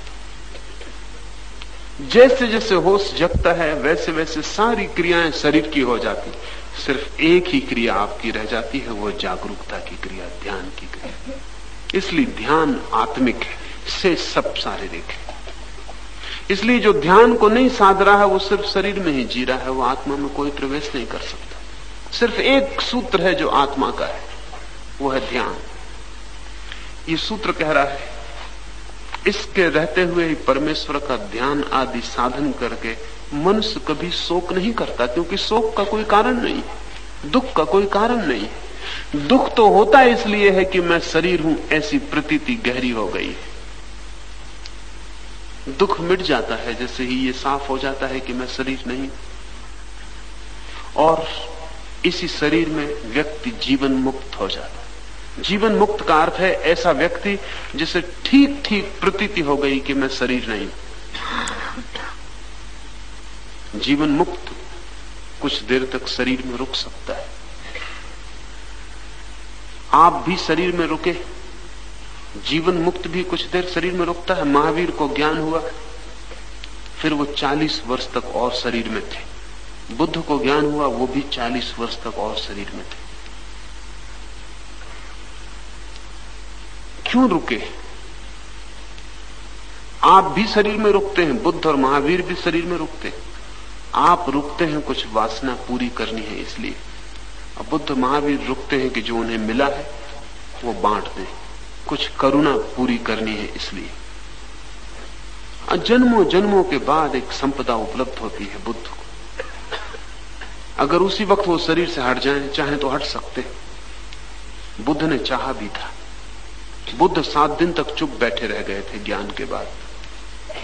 जैसे जैसे होश जगता है वैसे वैसे सारी क्रियाएं शरीर की हो जाती, सिर्फ एक ही क्रिया आपकी रह जाती है, वो जागरूकता की क्रिया, ध्यान की क्रिया। इसलिए ध्यान आत्मिक है, से सब शारीरिक है। इसलिए जो ध्यान को नहीं साध रहा है वो सिर्फ शरीर में ही जी रहा है, वो आत्मा में कोई प्रवेश नहीं कर सकता। सिर्फ एक सूत्र है जो आत्मा का है, वो है ध्यान। ये सूत्र कह रहा है इसके रहते हुए ही परमेश्वर का ध्यान आदि साधन करके मनुष्य कभी शोक नहीं करता, क्योंकि शोक का कोई कारण नहीं है, दुख का कोई कारण नहीं है। दुख तो होता इसलिए है कि मैं शरीर हूं, ऐसी प्रतीति गहरी हो गई है। दुख मिट जाता है जैसे ही ये साफ हो जाता है कि मैं शरीर नहीं, और इसी शरीर में व्यक्ति जीवन मुक्त हो जाता है। जीवन मुक्त का अर्थ है ऐसा व्यक्ति जिसे ठीक ठीक प्रतीति हो गई कि मैं शरीर नहीं। जीवन मुक्त कुछ देर तक शरीर में रुक सकता है। आप भी शरीर में रुके, जीवन मुक्त भी कुछ देर शरीर में रुकता है। महावीर को ज्ञान हुआ, फिर वो 40 वर्ष तक और शरीर में थे। बुद्ध को ज्ञान हुआ, वो भी 40 वर्ष तक और शरीर में थे। क्यों रुके? आप भी शरीर में रुकते हैं, बुद्ध और महावीर भी शरीर में रुकते हैं। आप रुकते हैं कुछ वासना पूरी करनी है इसलिए, और बुद्ध महावीर रुकते हैं कि जो उन्हें मिला है वो बांट दें, कुछ करुणा पूरी करनी है इसलिए। जन्मों जन्मों के बाद एक संपदा उपलब्ध होती है बुद्ध को। अगर उसी वक्त वो शरीर से हट जाएं, चाहे तो हट सकते। बुद्ध ने चाहा भी था। बुद्ध 7 दिन तक चुप बैठे रह गए थे ज्ञान के बाद।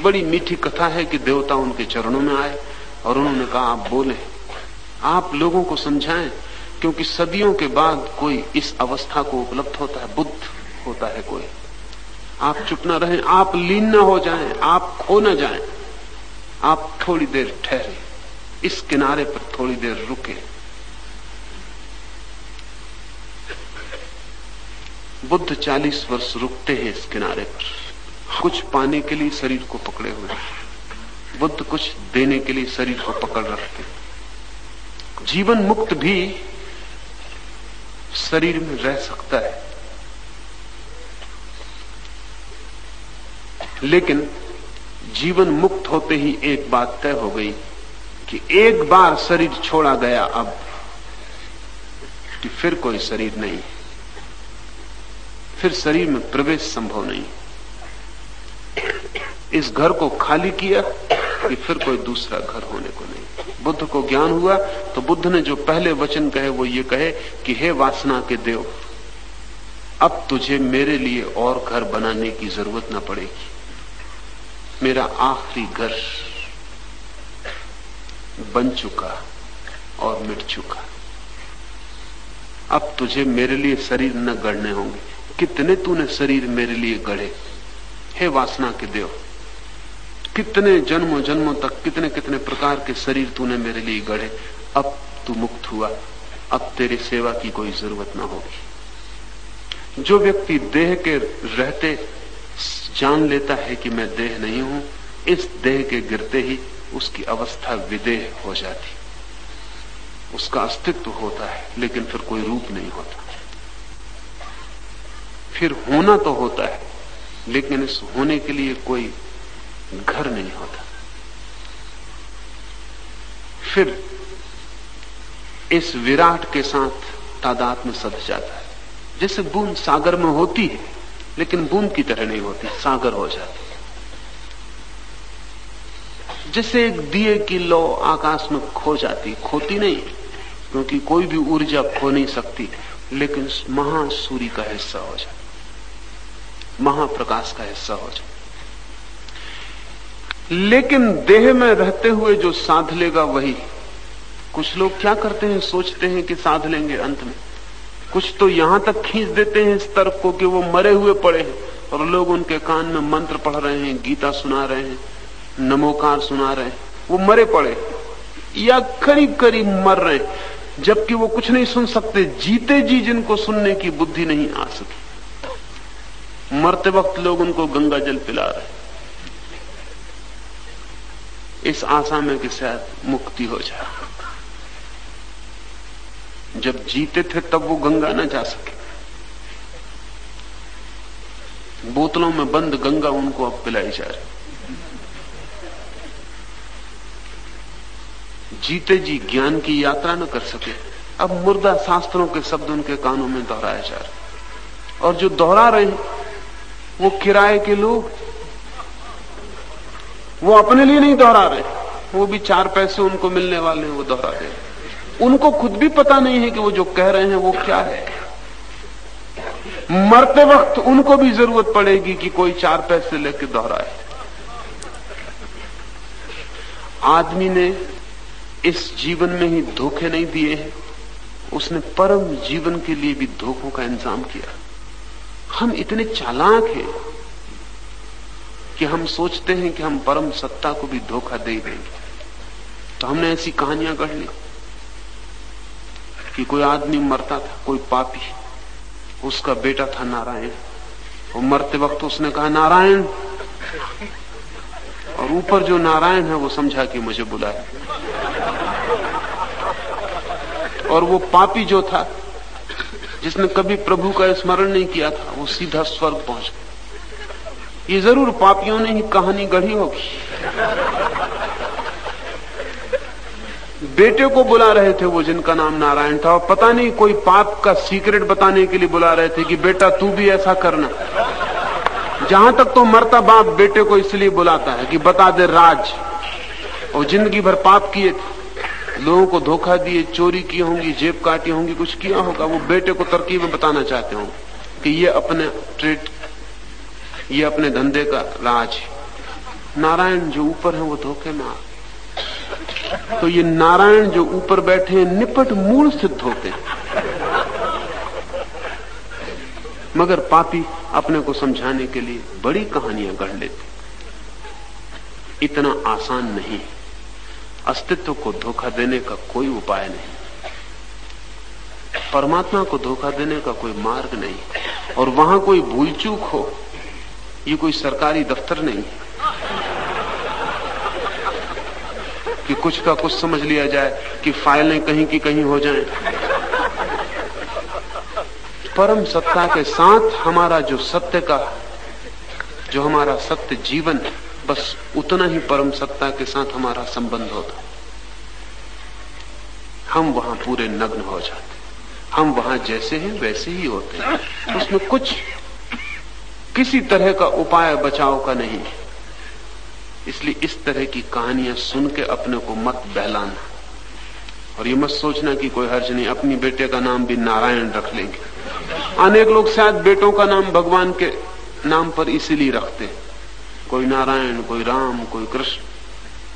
बड़ी मीठी कथा है कि देवता उनके चरणों में आए और उन्होंने कहा आप बोले, आप लोगों को समझाएं, क्योंकि सदियों के बाद कोई इस अवस्था को उपलब्ध होता है, बुद्ध होता है कोई। आप चुप ना रहें, आप लीन ना हो जाएं, आप खो ना जाएं, आप थोड़ी देर ठहरे, इस किनारे पर थोड़ी देर रुके। बुद्ध 40 वर्ष रुकते हैं इस किनारे पर, कुछ पाने के लिए शरीर को पकड़े हुए। बुद्ध कुछ देने के लिए शरीर को पकड़ रखते। जीवन मुक्त भी शरीर में रह सकता है, लेकिन जीवन मुक्त होते ही एक बात तय हो गई कि एक बार शरीर छोड़ा गया, अब कि फिर कोई शरीर नहीं, फिर शरीर में प्रवेश संभव नहीं। इस घर को खाली किया कि फिर कोई दूसरा घर होने को नहीं। बुद्ध को ज्ञान हुआ तो बुद्ध ने जो पहले वचन कहे वो ये कहे कि हे वासना के देव, अब तुझे मेरे लिए और घर बनाने की जरूरत न पड़ेगी। मेरा आखिरी घर बन चुका और मिट चुका। अब तुझे मेरे लिए शरीर न गढ़ने होंगे। कितने तूने शरीर मेरे लिए गढ़े हे वासना के देव, कितने जन्मों जन्मों तक कितने कितने प्रकार के शरीर तूने मेरे लिए गढ़े। अब तू मुक्त हुआ, अब तेरी सेवा की कोई जरूरत ना होगी। जो व्यक्ति देह के रहते जान लेता है कि मैं देह नहीं हूं, इस देह के गिरते ही उसकी अवस्था विदेह हो जाती, उसका अस्तित्व होता है लेकिन फिर कोई रूप नहीं होता। फिर होना तो होता है लेकिन इस होने के लिए कोई घर नहीं होता। फिर इस विराट के साथ तादात्म्य सध जाता है। जैसे बूंद सागर में होती है लेकिन बूंद की तरह नहीं होती, सागर हो जाती है। जैसे एक दिए की लौ आकाश में खो जाती, खोती नहीं क्योंकि कोई भी ऊर्जा खो नहीं सकती, लेकिन महासूर्य का हिस्सा हो जाती, महाप्रकाश का हिस्सा हो जाती। लेकिन देह में रहते हुए जो साध लेगा वही। कुछ लोग क्या करते हैं, सोचते हैं कि साध लेंगे, अंत में कुछ तो यहां तक खींच देते हैं इस तर्क को कि वो मरे हुए पड़े हैं और लोग उनके कान में मंत्र पढ़ रहे हैं, गीता सुना रहे हैं, नमोकार सुना रहे हैं, वो मरे पड़े या करीब करीब मर रहे हैं, जबकि वो कुछ नहीं सुन सकते। जीते जी जिनको सुनने की बुद्धि नहीं आ सकी, मरते वक्त लोग उनको गंगा जल पिला रहे हैं, इस आशा में कि शायद मुक्ति हो जाए। जब जीते थे तब वो गंगा न जा सके। बोतलों में बंद गंगा उनको अब पिलाई जा रही। जीते जी ज्ञान की यात्रा न कर सके, अब मुर्दा शास्त्रों के शब्द उनके कानों में दोहराए जा रहे। और जो दोहरा रहे हैं वो किराए के लोग, वो अपने लिए नहीं दोहरा रहे, वो भी 4 पैसे उनको मिलने वाले हैं, वो दोहरा रहे हैं। उनको खुद भी पता नहीं है कि वो जो कह रहे हैं वो क्या है। मरते वक्त उनको भी जरूरत पड़ेगी कि कोई 4 पैसे लेके दोहराए। आदमी ने इस जीवन में ही धोखे नहीं दिए हैं, उसने परम जीवन के लिए भी धोखों का इंतजाम किया। हम इतने चालाक हैं कि हम सोचते हैं कि हम परम सत्ता को भी धोखा दे देंगे। तो हमने ऐसी कहानियां गढ़ ली कि कोई आदमी मरता था, कोई पापी, उसका बेटा था नारायण, और मरते वक्त उसने कहा नारायण, और ऊपर जो नारायण है वो समझा कि मुझे बुलाए, और वो पापी जो था जिसने कभी प्रभु का स्मरण नहीं किया था, वो सीधा स्वर्ग पहुंच गया। ये जरूर पापियों ने ही कहानी गढ़ी होगी। बेटे को बुला रहे थे वो जिनका नाम नारायण था, और पता नहीं कोई पाप का सीक्रेट बताने के लिए बुला रहे थे कि बेटा तू भी ऐसा करना। जहां तक तो मरता बाप बेटे को इसलिए बुलाता है कि बता दे राज, और जिंदगी भर पाप किए थे, लोगों को धोखा दिए, चोरी की होंगी, जेब काटी होंगी, कुछ किया होगा, वो बेटे को तरकीबें बताना चाहते होंगे कि ये अपने ट्रेड, ये अपने धंधे का राज है। नारायण जो ऊपर है वो धोखे में आ। तो ये नारायण जो ऊपर बैठे हैं निपट मूल सिद्ध होते हैं, मगर पापी अपने को समझाने के लिए बड़ी कहानियां गढ़ लेते। इतना आसान नहीं, अस्तित्व को धोखा देने का कोई उपाय नहीं, परमात्मा को धोखा देने का कोई मार्ग नहीं, और वहां कोई भूल चूक हो, ये कोई सरकारी दफ्तर नहीं कि कुछ का कुछ समझ लिया जाए, कि फाइलें कहीं की कहीं हो जाएं। परम सत्ता के साथ हमारा जो सत्य का, जो हमारा सत्य जीवन, बस उतना ही परम सत्ता के साथ हमारा संबंध होता। हम वहां पूरे नग्न हो जाते, हम वहां जैसे हैं वैसे ही होते हैं। उसमें कुछ किसी तरह का उपाय बचाव का नहीं है। इसलिए इस तरह की कहानियां सुन के अपने को मत बहलाना, और ये मत सोचना कि कोई हर्ज नहीं, अपनी बेटे का नाम भी नारायण रख लेंगे। अनेक लोग शायद बेटों का नाम भगवान के नाम पर इसीलिए रखते हैं, कोई नारायण, कोई राम, कोई कृष्ण,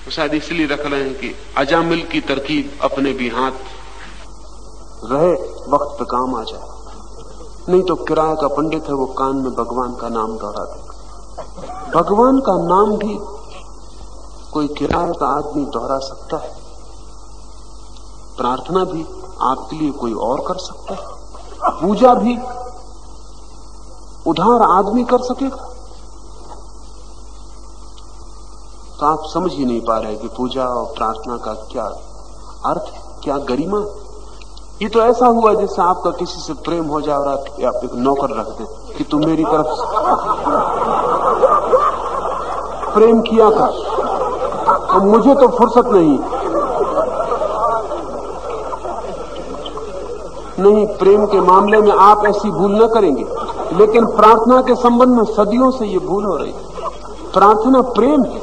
तो शायद इसलिए रख रहे हैं कि अजामिल की तरकीब अपने भी हाथ रहे, वक्त पे काम आ जाए। नहीं तो किराए का पंडित है, वो कान में भगवान का नाम दोहरा दे। भगवान का नाम भी कोई किराए का आदमी दोहरा सकता है, प्रार्थना भी आपके लिए कोई और कर सकता है, पूजा भी उधार आदमी कर सकेगा। तो आप समझ ही नहीं पा रहे कि पूजा और प्रार्थना का क्या अर्थ है, क्या गरिमा। ये तो ऐसा हुआ जैसे आपका किसी से प्रेम हो जाए और आप एक नौकर रख दे कि तू मेरी तरफ से प्रेम किया कर, और मुझे तो फुर्सत नहीं, प्रेम के मामले में आप ऐसी भूल न करेंगे, लेकिन प्रार्थना के संबंध में सदियों से ये भूल हो रही है। प्रार्थना प्रेम है,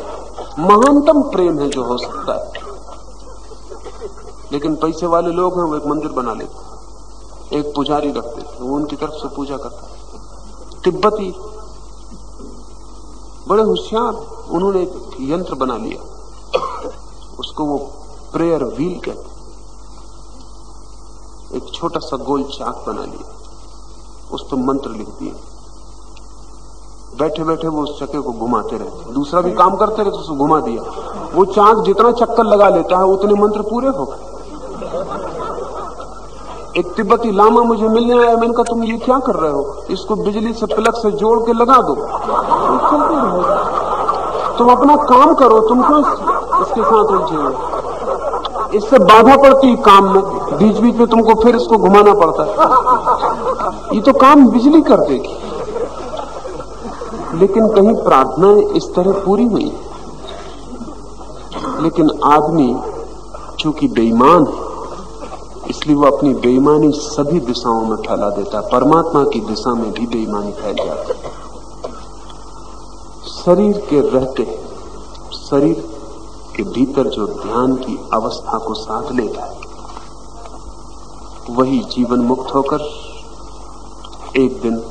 महानतम प्रेम है जो हो सकता है। लेकिन पैसे वाले लोग हैं, वो एक मंदिर बना लेते, एक पुजारी रख देते, वो उनकी तरफ से पूजा करता है। तिब्बती बड़े होशियार, उन्होंने एक यंत्र बना लिया, उसको वो प्रेयर व्हील कहते। एक छोटा सा गोल चाक बना लिया, उस पर मंत्र लिख दिए, बैठे बैठे वो उस चक्के को घुमाते रहते। दूसरा भी काम करते रहते, उसको घुमा दिया। वो चाक जितना चक्कर लगा लेता है उतने मंत्र पूरे हो गए। एक तिब्बती लामा मुझे मिलने आया, मैंने कहा तुम ये क्या कर रहे हो? इसको बिजली से प्लग से जोड़ के लगा दो, चलते रहेगा। तुम अपना काम करो, तुम क्यों इसके साथ उलझे हो? इससे बाधा पड़ती है काम में, बीच बीच में तुमको फिर इसको घुमाना पड़ता है। ये तो काम बिजली कर देगी। लेकिन कहीं प्रार्थनाएं इस तरह पूरी हुई, लेकिन आदमी चूंकि बेईमान है, इसलिए वो अपनी बेईमानी सभी दिशाओं में फैला देता है। परमात्मा की दिशा में भी बेईमानी फैल जाती है। शरीर के रहते, शरीर के भीतर जो ध्यान की अवस्था को साध लेता है, वही जीवन मुक्त होकर एक दिन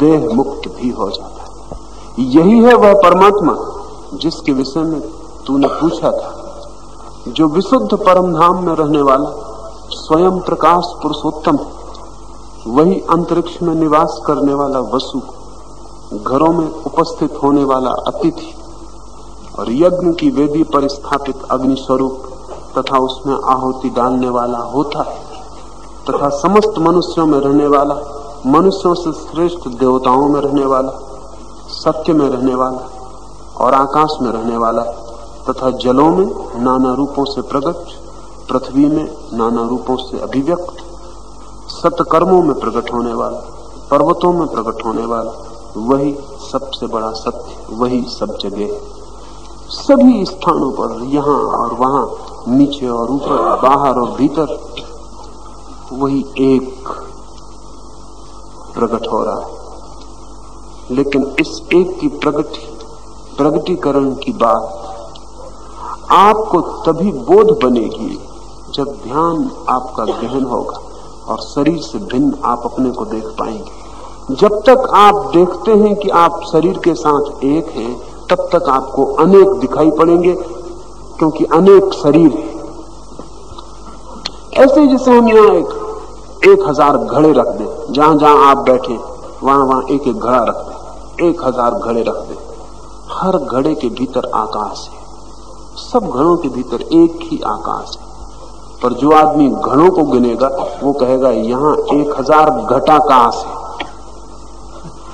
देह मुक्त भी हो जाता है। यही है वह परमात्मा जिसके विषय में तूने पूछा था, जो विशुद्ध परम धाम में रहने वाला स्वयं प्रकाश पुरुषोत्तम, वही अंतरिक्ष में निवास करने वाला वसु, घरों में उपस्थित होने वाला अतिथि और यज्ञ की वेदी पर स्थापित अग्नि स्वरूप तथा उसमें आहुति डालने वाला होता है, तथा समस्त मनुष्यों में रहने वाला, मनुष्यों से श्रेष्ठ देवताओं में रहने वाला, सत्य में रहने वाला और आकाश में रहने वाला, तथा जलों में नाना रूपों से प्रकट, पृथ्वी में नाना रूपों से अभिव्यक्त, सत्कर्मों में प्रकट होने वाला, पर्वतों में प्रकट होने वाला, वही सबसे बड़ा सत्य, वही सब जगह, सभी स्थानों पर, यहाँ और वहां, नीचे और ऊपर, बाहर और भीतर, वही एक प्रकट हो रहा है। लेकिन इस एक की प्रगटीकरण की बात आपको तभी बोध बनेगी जब ध्यान आपका गहन होगा और शरीर से भिन्न आप अपने को देख पाएंगे। जब तक आप देखते हैं कि आप शरीर के साथ एक हैं, तब तक आपको अनेक दिखाई पड़ेंगे, क्योंकि अनेक शरीर है। ऐसे जैसे हम यहाँ 1000 घड़े रख दें, जहां जहां आप बैठे वहां वहां एक एक घड़ा रख दें, 1000 घड़े रख दें। हर घड़े के भीतर आकाश है, सब घड़ों के भीतर एक ही आकाश है। पर जो आदमी घड़ों को गिनेगा वो कहेगा यहाँ 1000 घटाकाश है।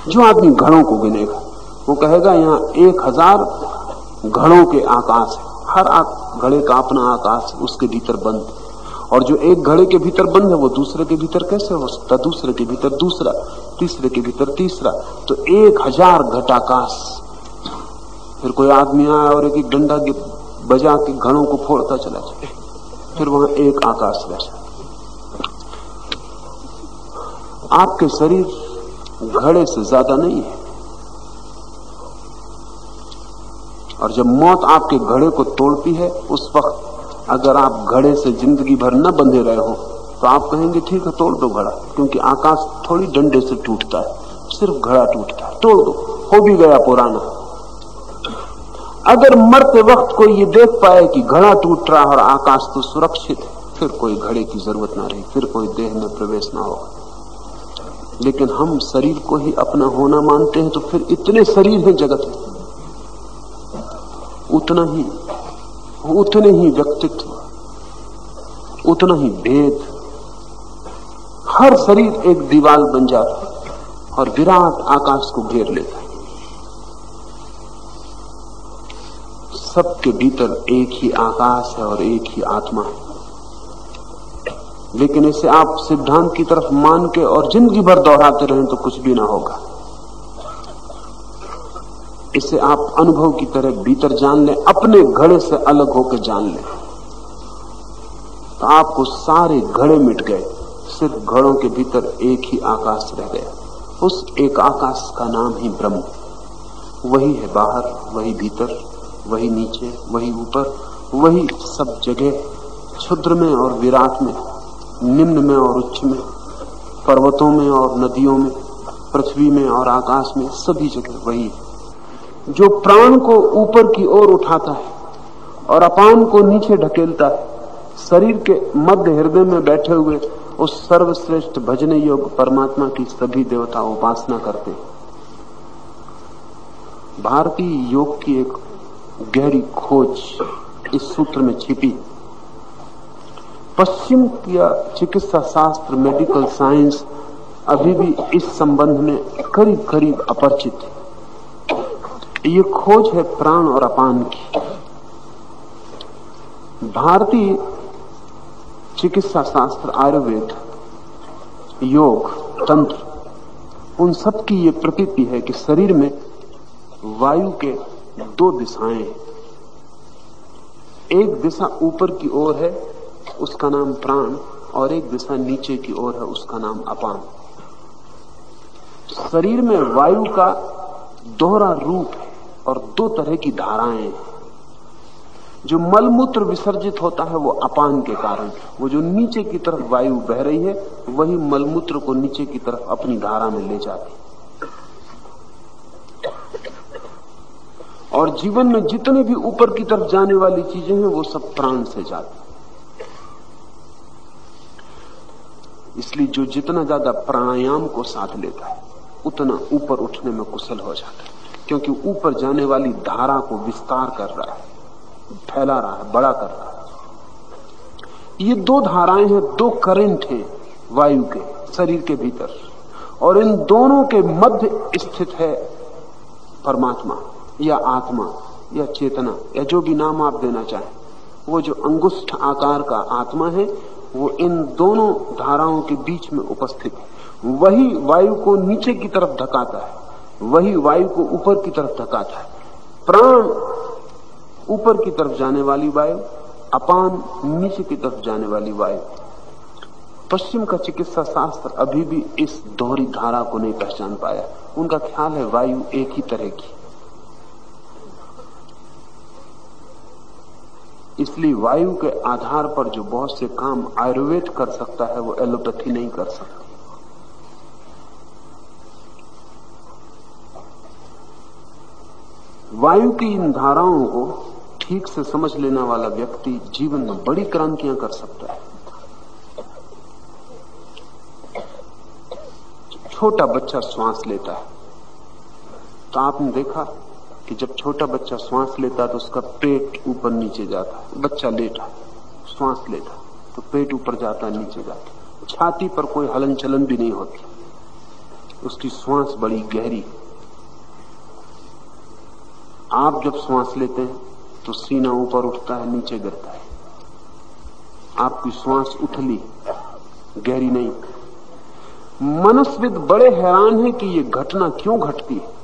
जो आदमी घड़ों को गिनेगा वो कहेगा यहाँ 1000 घड़ों के आकाश है। हर घड़े का अपना आकाश उसके भीतर बंद, और जो एक घड़े के भीतर बंद है वो दूसरे के भीतर कैसे हो सकता? दूसरे के भीतर दूसरा, तीसरे के भीतर तीसरा, तो 1000 घटाकाश। फिर कोई आदमी आया और एक डंडा बजा के घड़ों को फोड़ता चला जाए, फिर वहां एक आकाश रह जाए। आपके शरीर घड़े से ज्यादा नहीं है, और जब मौत आपके घड़े को तोड़ती है, उस वक्त अगर आप घड़े से जिंदगी भर न बंधे रहे हो तो आप कहेंगे ठीक है तोड़ दो घड़ा, क्योंकि आकाश थोड़ी डंडे से टूटता है, सिर्फ घड़ा टूटता है, तोड़ दो, हो भी गया पुराना। अगर मरते वक्त कोई ये देख पाए कि घड़ा टूट रहा और आकाश तो सुरक्षित है, फिर कोई घड़े की जरूरत ना रही, फिर कोई देह में प्रवेश ना होगा। लेकिन हम शरीर को ही अपना होना मानते हैं, तो फिर इतने शरीर हैं जगत में, उतने ही व्यक्तित्व, उतना ही भेद। हर शरीर एक दीवार बन जाता है और विराट आकाश को घेर लेता है। सबके भीतर एक ही आकाश है और एक ही आत्मा है। लेकिन इसे आप सिद्धांत की तरफ मान के और जिंदगी भर दोहराते रहें तो कुछ भी ना होगा। इसे आप अनुभव की तरह भीतर जान लें, अपने घड़े से अलग होकर जान लें, तो आपको सारे घड़े मिट गए, सिर्फ घड़ों के भीतर एक ही आकाश रह गया। उस एक आकाश का नाम ही ब्रह्म। वही है बाहर, वही भीतर, वही नीचे, वही ऊपर, वही सब जगह, क्षुद्र में और विराट में, निम्न में और उच्च में, पर्वतों में और नदियों में, पृथ्वी में और आकाश में, सभी जगह वही है। जो प्राण को ऊपर की ओर उठाता है और अपान को नीचे ढकेलता है, शरीर के मध्य हृदय में बैठे हुए उस सर्वश्रेष्ठ भजने योग्य परमात्मा की सभी देवता उपासना करते हैं। भारतीय योग की एक गहरी खोज इस सूत्र में छिपी। पश्चिम का चिकित्सा शास्त्र, मेडिकल साइंस अभी भी इस संबंध में करीब करीब अपरिचित है। ये खोज है प्राण और अपान की। भारतीय चिकित्सा शास्त्र, आयुर्वेद, योग, तंत्र, उन सब की ये प्रतीति है कि शरीर में वायु के दो दिशाएं हैं। एक दिशा ऊपर की ओर है, उसका नाम प्राण, और एक दिशा नीचे की ओर है, उसका नाम अपान। शरीर में वायु का दोहरा रूप है और दो तरह की धाराएं हैं। जो मलमूत्र विसर्जित होता है वो अपान के कारण, वो जो नीचे की तरफ वायु बह रही है वही मलमूत्र को नीचे की तरफ अपनी धारा में ले जाती। और जीवन में जितने भी ऊपर की तरफ जाने वाली चीजें हैं वो सब प्राण से जाती। इसलिए जो जितना ज्यादा प्राणायाम को साथ लेता है उतना ऊपर उठने में कुशल हो जाता है, क्योंकि ऊपर जाने वाली धारा को विस्तार कर रहा है, फैला रहा है, बड़ा कर रहा है। ये दो धाराएं हैं, दो करंट हैं वायु के शरीर के भीतर, और इन दोनों के मध्य स्थित है परमात्मा या आत्मा या चेतना या जो भी नाम आप देना चाहें। वो जो अंगुष्ठ आकार का आत्मा है वो इन दोनों धाराओं के बीच में उपस्थित है। वही वायु को नीचे की तरफ धकाता है, वही वायु को ऊपर की तरफ धकाता है। प्राण ऊपर की तरफ जाने वाली वायु, अपान नीचे की तरफ जाने वाली वायु। पश्चिम का चिकित्सा शास्त्र अभी भी इस दोहरी धारा को नहीं पहचान पाया। उनका ख्याल है वायु एक ही तरह की। इसलिए वायु के आधार पर जो बहुत से काम आयुर्वेद कर सकता है वो एलोपैथी नहीं कर सकता। वायु की इन धाराओं को ठीक से समझ लेने वाला व्यक्ति जीवन में बड़ी क्रांतियां कर सकता है। छोटा बच्चा श्वास लेता है तो आपने देखा कि जब छोटा बच्चा श्वास लेता है तो उसका पेट ऊपर नीचे जाता है। बच्चा लेटा श्वास लेता तो पेट ऊपर जाता नीचे जाता, छाती पर कोई हलन चलन भी नहीं होती, उसकी श्वास बड़ी गहरी। आप जब श्वास लेते हैं तो सीना ऊपर उठता है, नीचे गिरता है। आपकी श्वास उथली, गहरी नहीं। मनस्विद बड़े हैरान है कि ये घटना क्यों घटती है।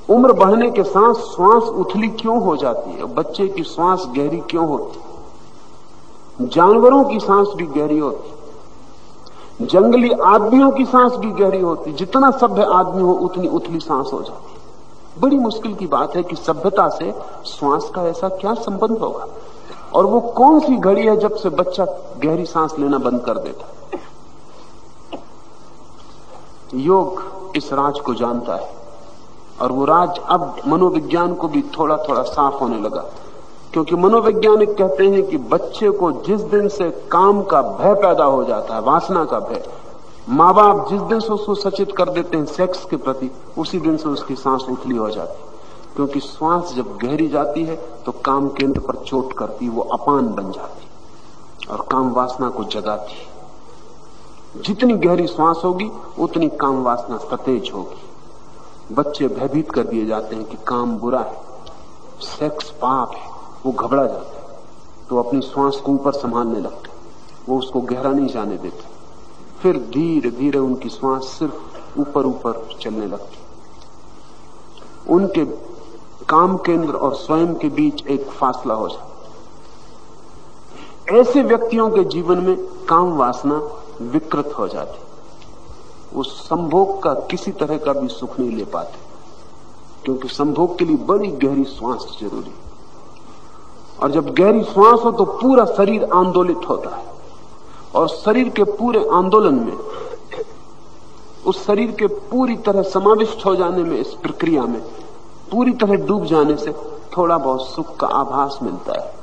उम्र बढ़ने के साथ श्वास उथली क्यों हो जाती है, बच्चे की श्वास गहरी क्यों होती, जानवरों की सांस भी गहरी होती, जंगली आदमियों की सांस भी गहरी होती। जितना सभ्य आदमी हो उतनी उथली सांस हो जाती। बड़ी मुश्किल की बात है कि सभ्यता से श्वास का ऐसा क्या संबंध होगा, और वो कौन सी घड़ी है जब से बच्चा गहरी सांस लेना बंद कर देता। योग इस राज को जानता है, और वो राज अब मनोविज्ञान को भी थोड़ा थोड़ा साफ होने लगा, क्योंकि मनोवैज्ञानिक कहते हैं कि बच्चे को जिस दिन से काम का भय पैदा हो जाता है, वासना का भय, माँ बाप जिस दिन से उसको सचेत कर देते हैं सेक्स के प्रति, उसी दिन से उसकी सांस उथली हो जाती है। क्योंकि श्वास जब गहरी जाती है तो काम केंद्र पर चोट करती, वो अपान बन जाती और काम वासना को जगाती है। जितनी गहरी श्वास होगी उतनी काम वासना सतेज होगी। बच्चे भयभीत कर दिए जाते हैं कि काम बुरा है, सेक्स पाप है, वो घबरा जाते हैं, तो अपनी श्वास को ऊपर संभालने लगते, वो उसको गहरा नहीं जाने देते। फिर धीरे धीरे उनकी श्वास सिर्फ ऊपर ऊपर चलने लगती। उनके काम केंद्र और स्वयं के बीच एक फासला हो जाता। ऐसे व्यक्तियों के जीवन में काम वासना विकृत हो जाती, वो संभोग का किसी तरह का भी सुख नहीं ले पाते, क्योंकि संभोग के लिए बड़ी गहरी श्वास जरूरी। और जब गहरी श्वास हो तो पूरा शरीर आंदोलित होता है, और शरीर के पूरे आंदोलन में, उस शरीर के पूरी तरह समाविष्ट हो जाने में, इस प्रक्रिया में पूरी तरह डूब जाने से थोड़ा बहुत सुख का आभास मिलता है,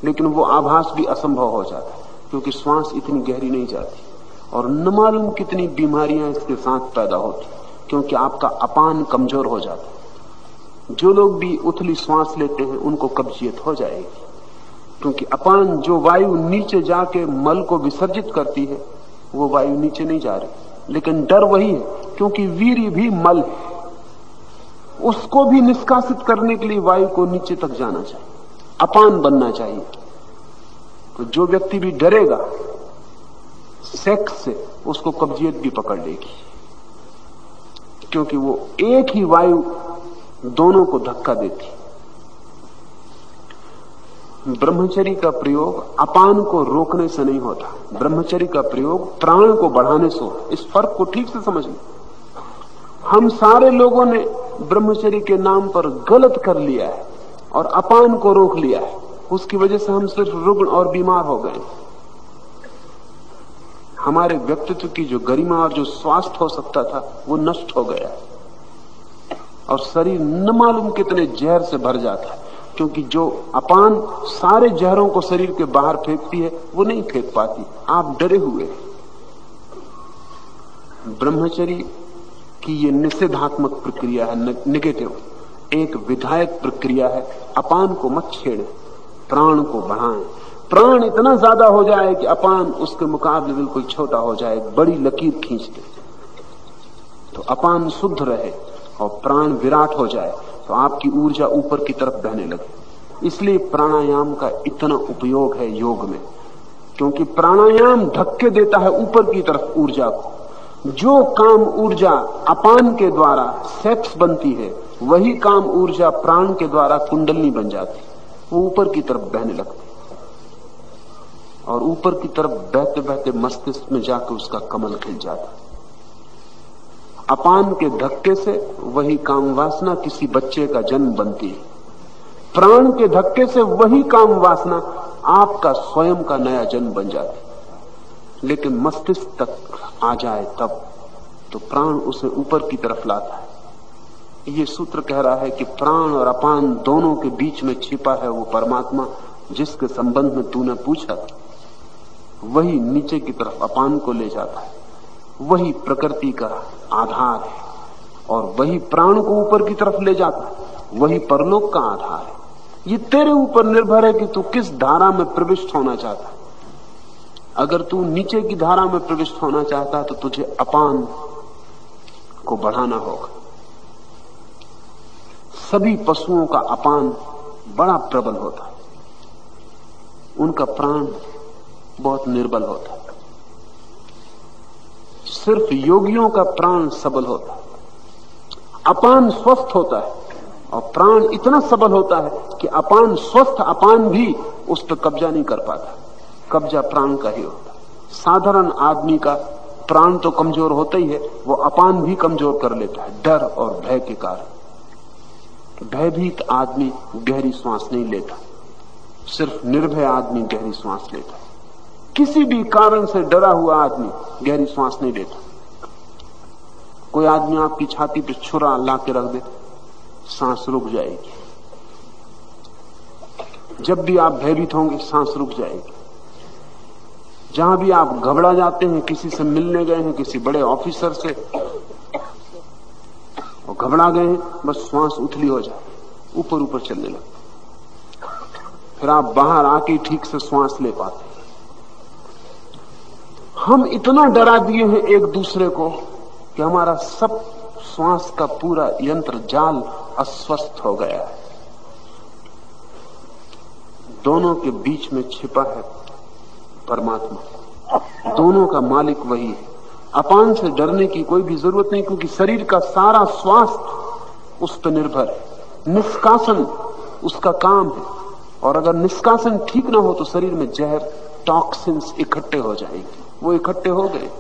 लेकिन वो आभास भी असंभव हो जाता है क्योंकि श्वास इतनी गहरी नहीं जाती और न मालूम कितनी बीमारियां इसके साथ पैदा होती क्योंकि आपका अपान कमजोर हो जाता है। जो लोग भी उथली श्वास लेते हैं उनको कब्जियत हो जाएगी क्योंकि अपान जो वायु नीचे जाके मल को विसर्जित करती है वो वायु नीचे नहीं जा रही, लेकिन डर वही है क्योंकि वीर्य भी मल है, उसको भी निष्कासित करने के लिए वायु को नीचे तक जाना चाहिए, अपान बनना चाहिए। तो जो व्यक्ति भी डरेगा सेक्स से उसको कब्जियत भी पकड़ लेगी क्योंकि वो एक ही वायु दोनों को धक्का देती। ब्रह्मचर्य का प्रयोग अपान को रोकने से नहीं होता, ब्रह्मचर्य का प्रयोग प्राण को बढ़ाने से होता। इस फर्क को ठीक से समझ लें। हम सारे लोगों ने ब्रह्मचर्य के नाम पर गलत कर लिया है और अपान को रोक लिया है, उसकी वजह से हम सिर्फ रुग्ण और बीमार हो गए। हमारे व्यक्तित्व की जो गरिमा और जो स्वास्थ्य हो सकता था वो नष्ट हो गया और शरीर न मालूम कितने जहर से भर जाता है क्योंकि जो अपान सारे जहरों को शरीर के बाहर फेंकती है वो नहीं फेंक पाती। आप डरे हुए। ब्रह्मचर्य की ये निषेधात्मक प्रक्रिया है, नेगेटिव, एक विधायक प्रक्रिया है। अपान को मत छेड़े, प्राण को बढ़ाएं। प्राण इतना ज्यादा हो जाए कि अपान उसके मुकाबले बिल्कुल छोटा हो जाए, बड़ी लकीर खींच दे, तो अपान शुद्ध रहे और प्राण विराट हो जाए तो आपकी ऊर्जा ऊपर की तरफ बहने लगे। इसलिए प्राणायाम का इतना उपयोग है योग में, क्योंकि प्राणायाम धक्के देता है ऊपर की तरफ ऊर्जा को। जो काम ऊर्जा अपान के द्वारा सेक्स बनती है वही काम ऊर्जा प्राण के द्वारा कुंडलनी बन जाती, वो ऊपर की तरफ बहने लगती और ऊपर की तरफ बहते बहते मस्तिष्क में जाकर उसका कमल खिल जाता। अपान के धक्के से वही काम वासना किसी बच्चे का जन्म बनती है, प्राण के धक्के से वही काम वासना आपका स्वयं का नया जन्म बन जाती। लेकिन मस्तिष्क तक आ जाए तब तो प्राण उसे ऊपर की तरफ लाता है। ये सूत्र कह रहा है कि प्राण और अपान दोनों के बीच में छिपा है वो परमात्मा जिसके संबंध में तूने पूछा था। वही नीचे की तरफ अपान को ले जाता है, वही प्रकृति का आधार है और वही प्राण को ऊपर की तरफ ले जाता है, वही परलोक का आधार है। ये तेरे ऊपर निर्भर है कि तू किस धारा में प्रविष्ट होना चाहता है। अगर तू नीचे की धारा में प्रविष्ट होना चाहता है तो तुझे अपान को बढ़ाना होगा। सभी पशुओं का अपान बड़ा प्रबल होता है, उनका प्राण बहुत निर्बल होता है। सिर्फ योगियों का प्राण सबल होता है, अपान स्वस्थ होता है और प्राण इतना सबल होता है कि अपान स्वस्थ अपान भी उस पर कब्जा नहीं कर पाता, कब्जा प्राण का ही होता है। साधारण आदमी का प्राण तो कमजोर होता ही है, वो अपान भी कमजोर कर लेता है डर और भय के कारण। भयभीत आदमी गहरी सांस नहीं लेता, सिर्फ निर्भय आदमी गहरी सांस लेता है। किसी भी कारण से डरा हुआ आदमी गहरी सांस नहीं लेता। कोई आदमी आपकी छाती पर छुरा ला के रख दे, सांस रुक जाएगी। जब भी आप भयभीत होंगे सांस रुक जाएगी। जहां भी आप घबरा जाते हैं, किसी से मिलने गए हैं, किसी बड़े ऑफिसर से और घबरा गए हैं, बस सांस उथली हो जाए, ऊपर ऊपर चलने लगता। फिर आप बाहर आके ठीक से सांस ले पाते। हम इतना डरा दिए हैं एक दूसरे को कि हमारा सब श्वास का पूरा यंत्र जाल अस्वस्थ हो गया है। दोनों के बीच में छिपा है परमात्मा, दोनों का मालिक वही है। अपान से डरने की कोई भी जरूरत नहीं, क्योंकि शरीर का सारा स्वास्थ्य उस पर निर्भर है। निष्कासन उसका काम है, और अगर निष्कासन ठीक ना हो तो शरीर में जहर, टॉक्सिन्स इकट्ठे हो जाएंगे। वो इकट्ठे हो गए,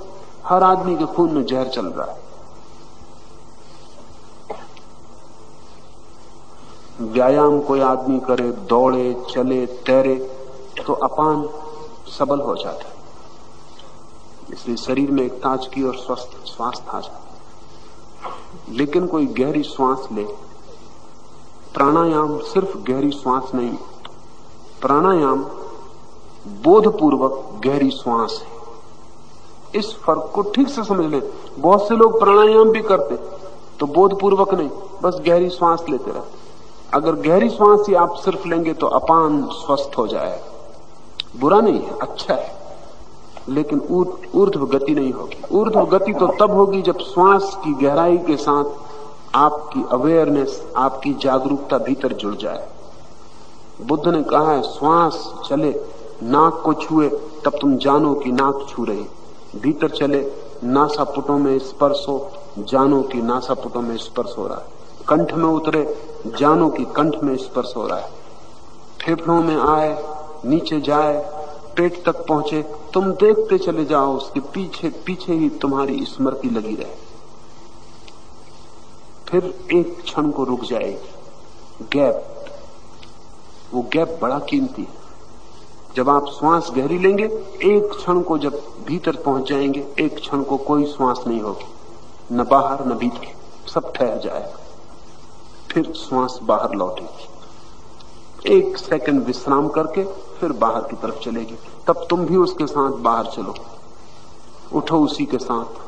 हर आदमी के खून में जहर चल रहा है। व्यायाम कोई आदमी करे, दौड़े, चले, तैरे, तो अपान सबल हो जाता है, इसलिए शरीर में एक ताजगी और स्वस्थ स्वास्थ्य आ जाता है। लेकिन कोई गहरी श्वास ले प्राणायाम सिर्फ गहरी श्वास नहीं, प्राणायाम बोधपूर्वक गहरी श्वास है। इस फर्क को ठीक से समझ लें। बहुत से लोग प्राणायाम भी करते तो बोधपूर्वक नहीं, बस गहरी श्वास लेते रहते। अगर गहरी श्वास ही आप सिर्फ लेंगे तो अपान स्वस्थ हो जाएगा। बुरा नहीं है, अच्छा है, लेकिन ऊर्ध्व गति नहीं होगी। ऊर्ध्व गति तो तब होगी जब श्वास की गहराई के साथ आपकी अवेयरनेस, आपकी जागरूकता भीतर जुड़ जाए। बुद्ध ने कहा है, श्वास चले, नाक को छुए, तब तुम जानो कि नाक छू रही। भीतर चले, नासापुटों में स्पर्श हो, जानो कि नासापुटों में स्पर्श हो रहा है। कंठ में उतरे, जानो कि कंठ में स्पर्श हो रहा है। फेफड़ों में आए, नीचे जाए, पेट तक पहुंचे, तुम देखते चले जाओ, उसके पीछे पीछे ही तुम्हारी स्मृति लगी रहे। फिर एक क्षण को रुक जाएगी, गैप। वो गैप बड़ा कीमती है। जब आप श्वास गहरी लेंगे, एक क्षण को जब भीतर पहुंच जाएंगे, एक क्षण को कोई श्वास नहीं होगी, न बाहर न भीतर, सब ठहर जाएगा। फिर श्वास बाहर लौटेगी, एक सेकंड विश्राम करके फिर बाहर की तरफ चलेगी। तब तुम भी उसके साथ बाहर चलो, उठो उसी के साथ,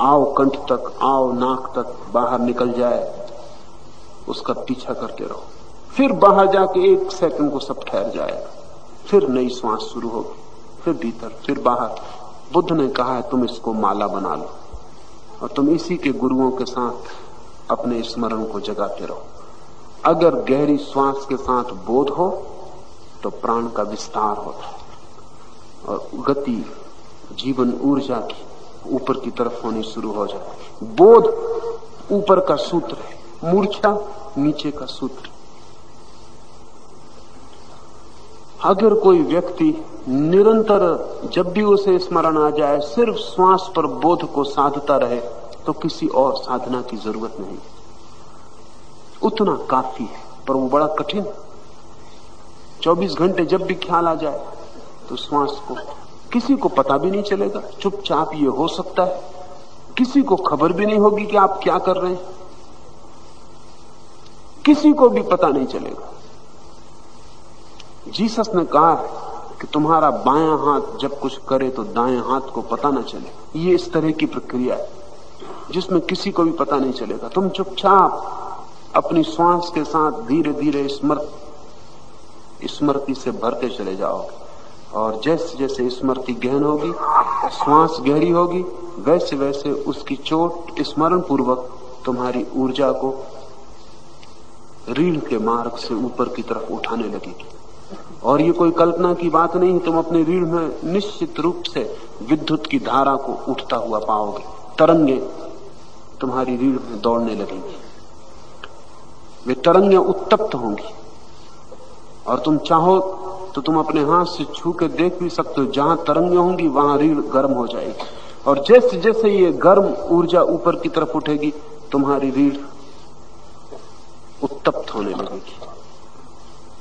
आओ कंठ तक, आओ नाक तक, बाहर निकल जाए, उसका पीछा करते रहो। फिर बाहर जाके एक सेकंड को सब ठहर जाएगा, फिर नई श्वास शुरू होगी, फिर भीतर, फिर बाहर। बुद्ध ने कहा है, तुम इसको माला बना लो और तुम इसी के गुरुओं के साथ अपने स्मरण को जगाते रहो। अगर गहरी श्वास के साथ बोध हो तो प्राण का विस्तार होता है और गति, जीवन ऊर्जा की ऊपर की तरफ होनी शुरू हो जाती। बोध ऊपर का सूत्र है, मूर्छा नीचे का सूत्र। अगर कोई व्यक्ति निरंतर जब भी उसे स्मरण आ जाए सिर्फ श्वास पर बोध को साधता रहे तो किसी और साधना की जरूरत नहीं, उतना काफी है। पर वो बड़ा कठिन। 24 घंटे जब भी ख्याल आ जाए तो श्वास को, किसी को पता भी नहीं चलेगा, चुपचाप ये हो सकता है, किसी को खबर भी नहीं होगी कि आप क्या कर रहे हैं, किसी को भी पता नहीं चलेगा। जीसस ने कहा कि तुम्हारा बायां हाथ जब कुछ करे तो दाएं हाथ को पता न चले। ये इस तरह की प्रक्रिया है जिसमें किसी को भी पता नहीं चलेगा। तुम चुपचाप अपनी श्वास के साथ धीरे धीरे स्मृति से भरते चले जाओगे और जैसे जैसे स्मृति गहन होगी, श्वास गहरी होगी, वैसे वैसे उसकी चोट स्मरण पूर्वक तुम्हारी ऊर्जा को रीढ़ के मार्ग से ऊपर की तरफ उठाने लगेगी। और ये कोई कल्पना की बात नहीं, तुम अपने रीढ़ में निश्चित रूप से विद्युत की धारा को उठता हुआ पाओगे। तरंगे तुम्हारी रीढ़ में दौड़ने लगेंगी, वे तरंगे उत्तप्त होंगी और तुम चाहो तो तुम अपने हाथ से छू के देख भी सकते हो, जहां तरंगे होंगी वहां रीढ़ गर्म हो जाएगी और जैसे जैसे ये गर्म ऊर्जा ऊपर की तरफ उठेगी तुम्हारी रीढ़ उत्तप्त होने लगेगी।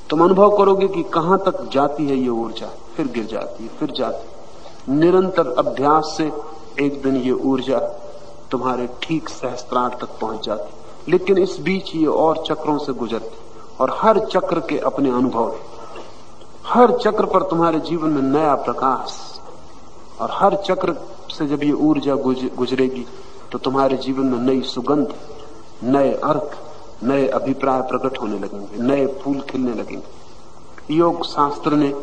तुम अनुभव करोगे कि कहां तक जाती है ये ऊर्जा, फिर गिर जाती है, फिर जाती है। निरंतर अभ्यास से एक दिन ये ऊर्जा तुम्हारे ठीक सहस्त्रार तक पहुंच जाती, लेकिन इस बीच ये और चक्रों से गुजरती और हर चक्र के अपने अनुभव है। हर चक्र पर तुम्हारे जीवन में नया प्रकाश और हर चक्र से जब ये ऊर्जा गुजरेगी तो तुम्हारे जीवन में नई सुगंध, नए अर्थ, नए अभिप्राय प्रकट होने लगेंगे, नए फूल खिलने लगेंगे। योग शास्त्र ने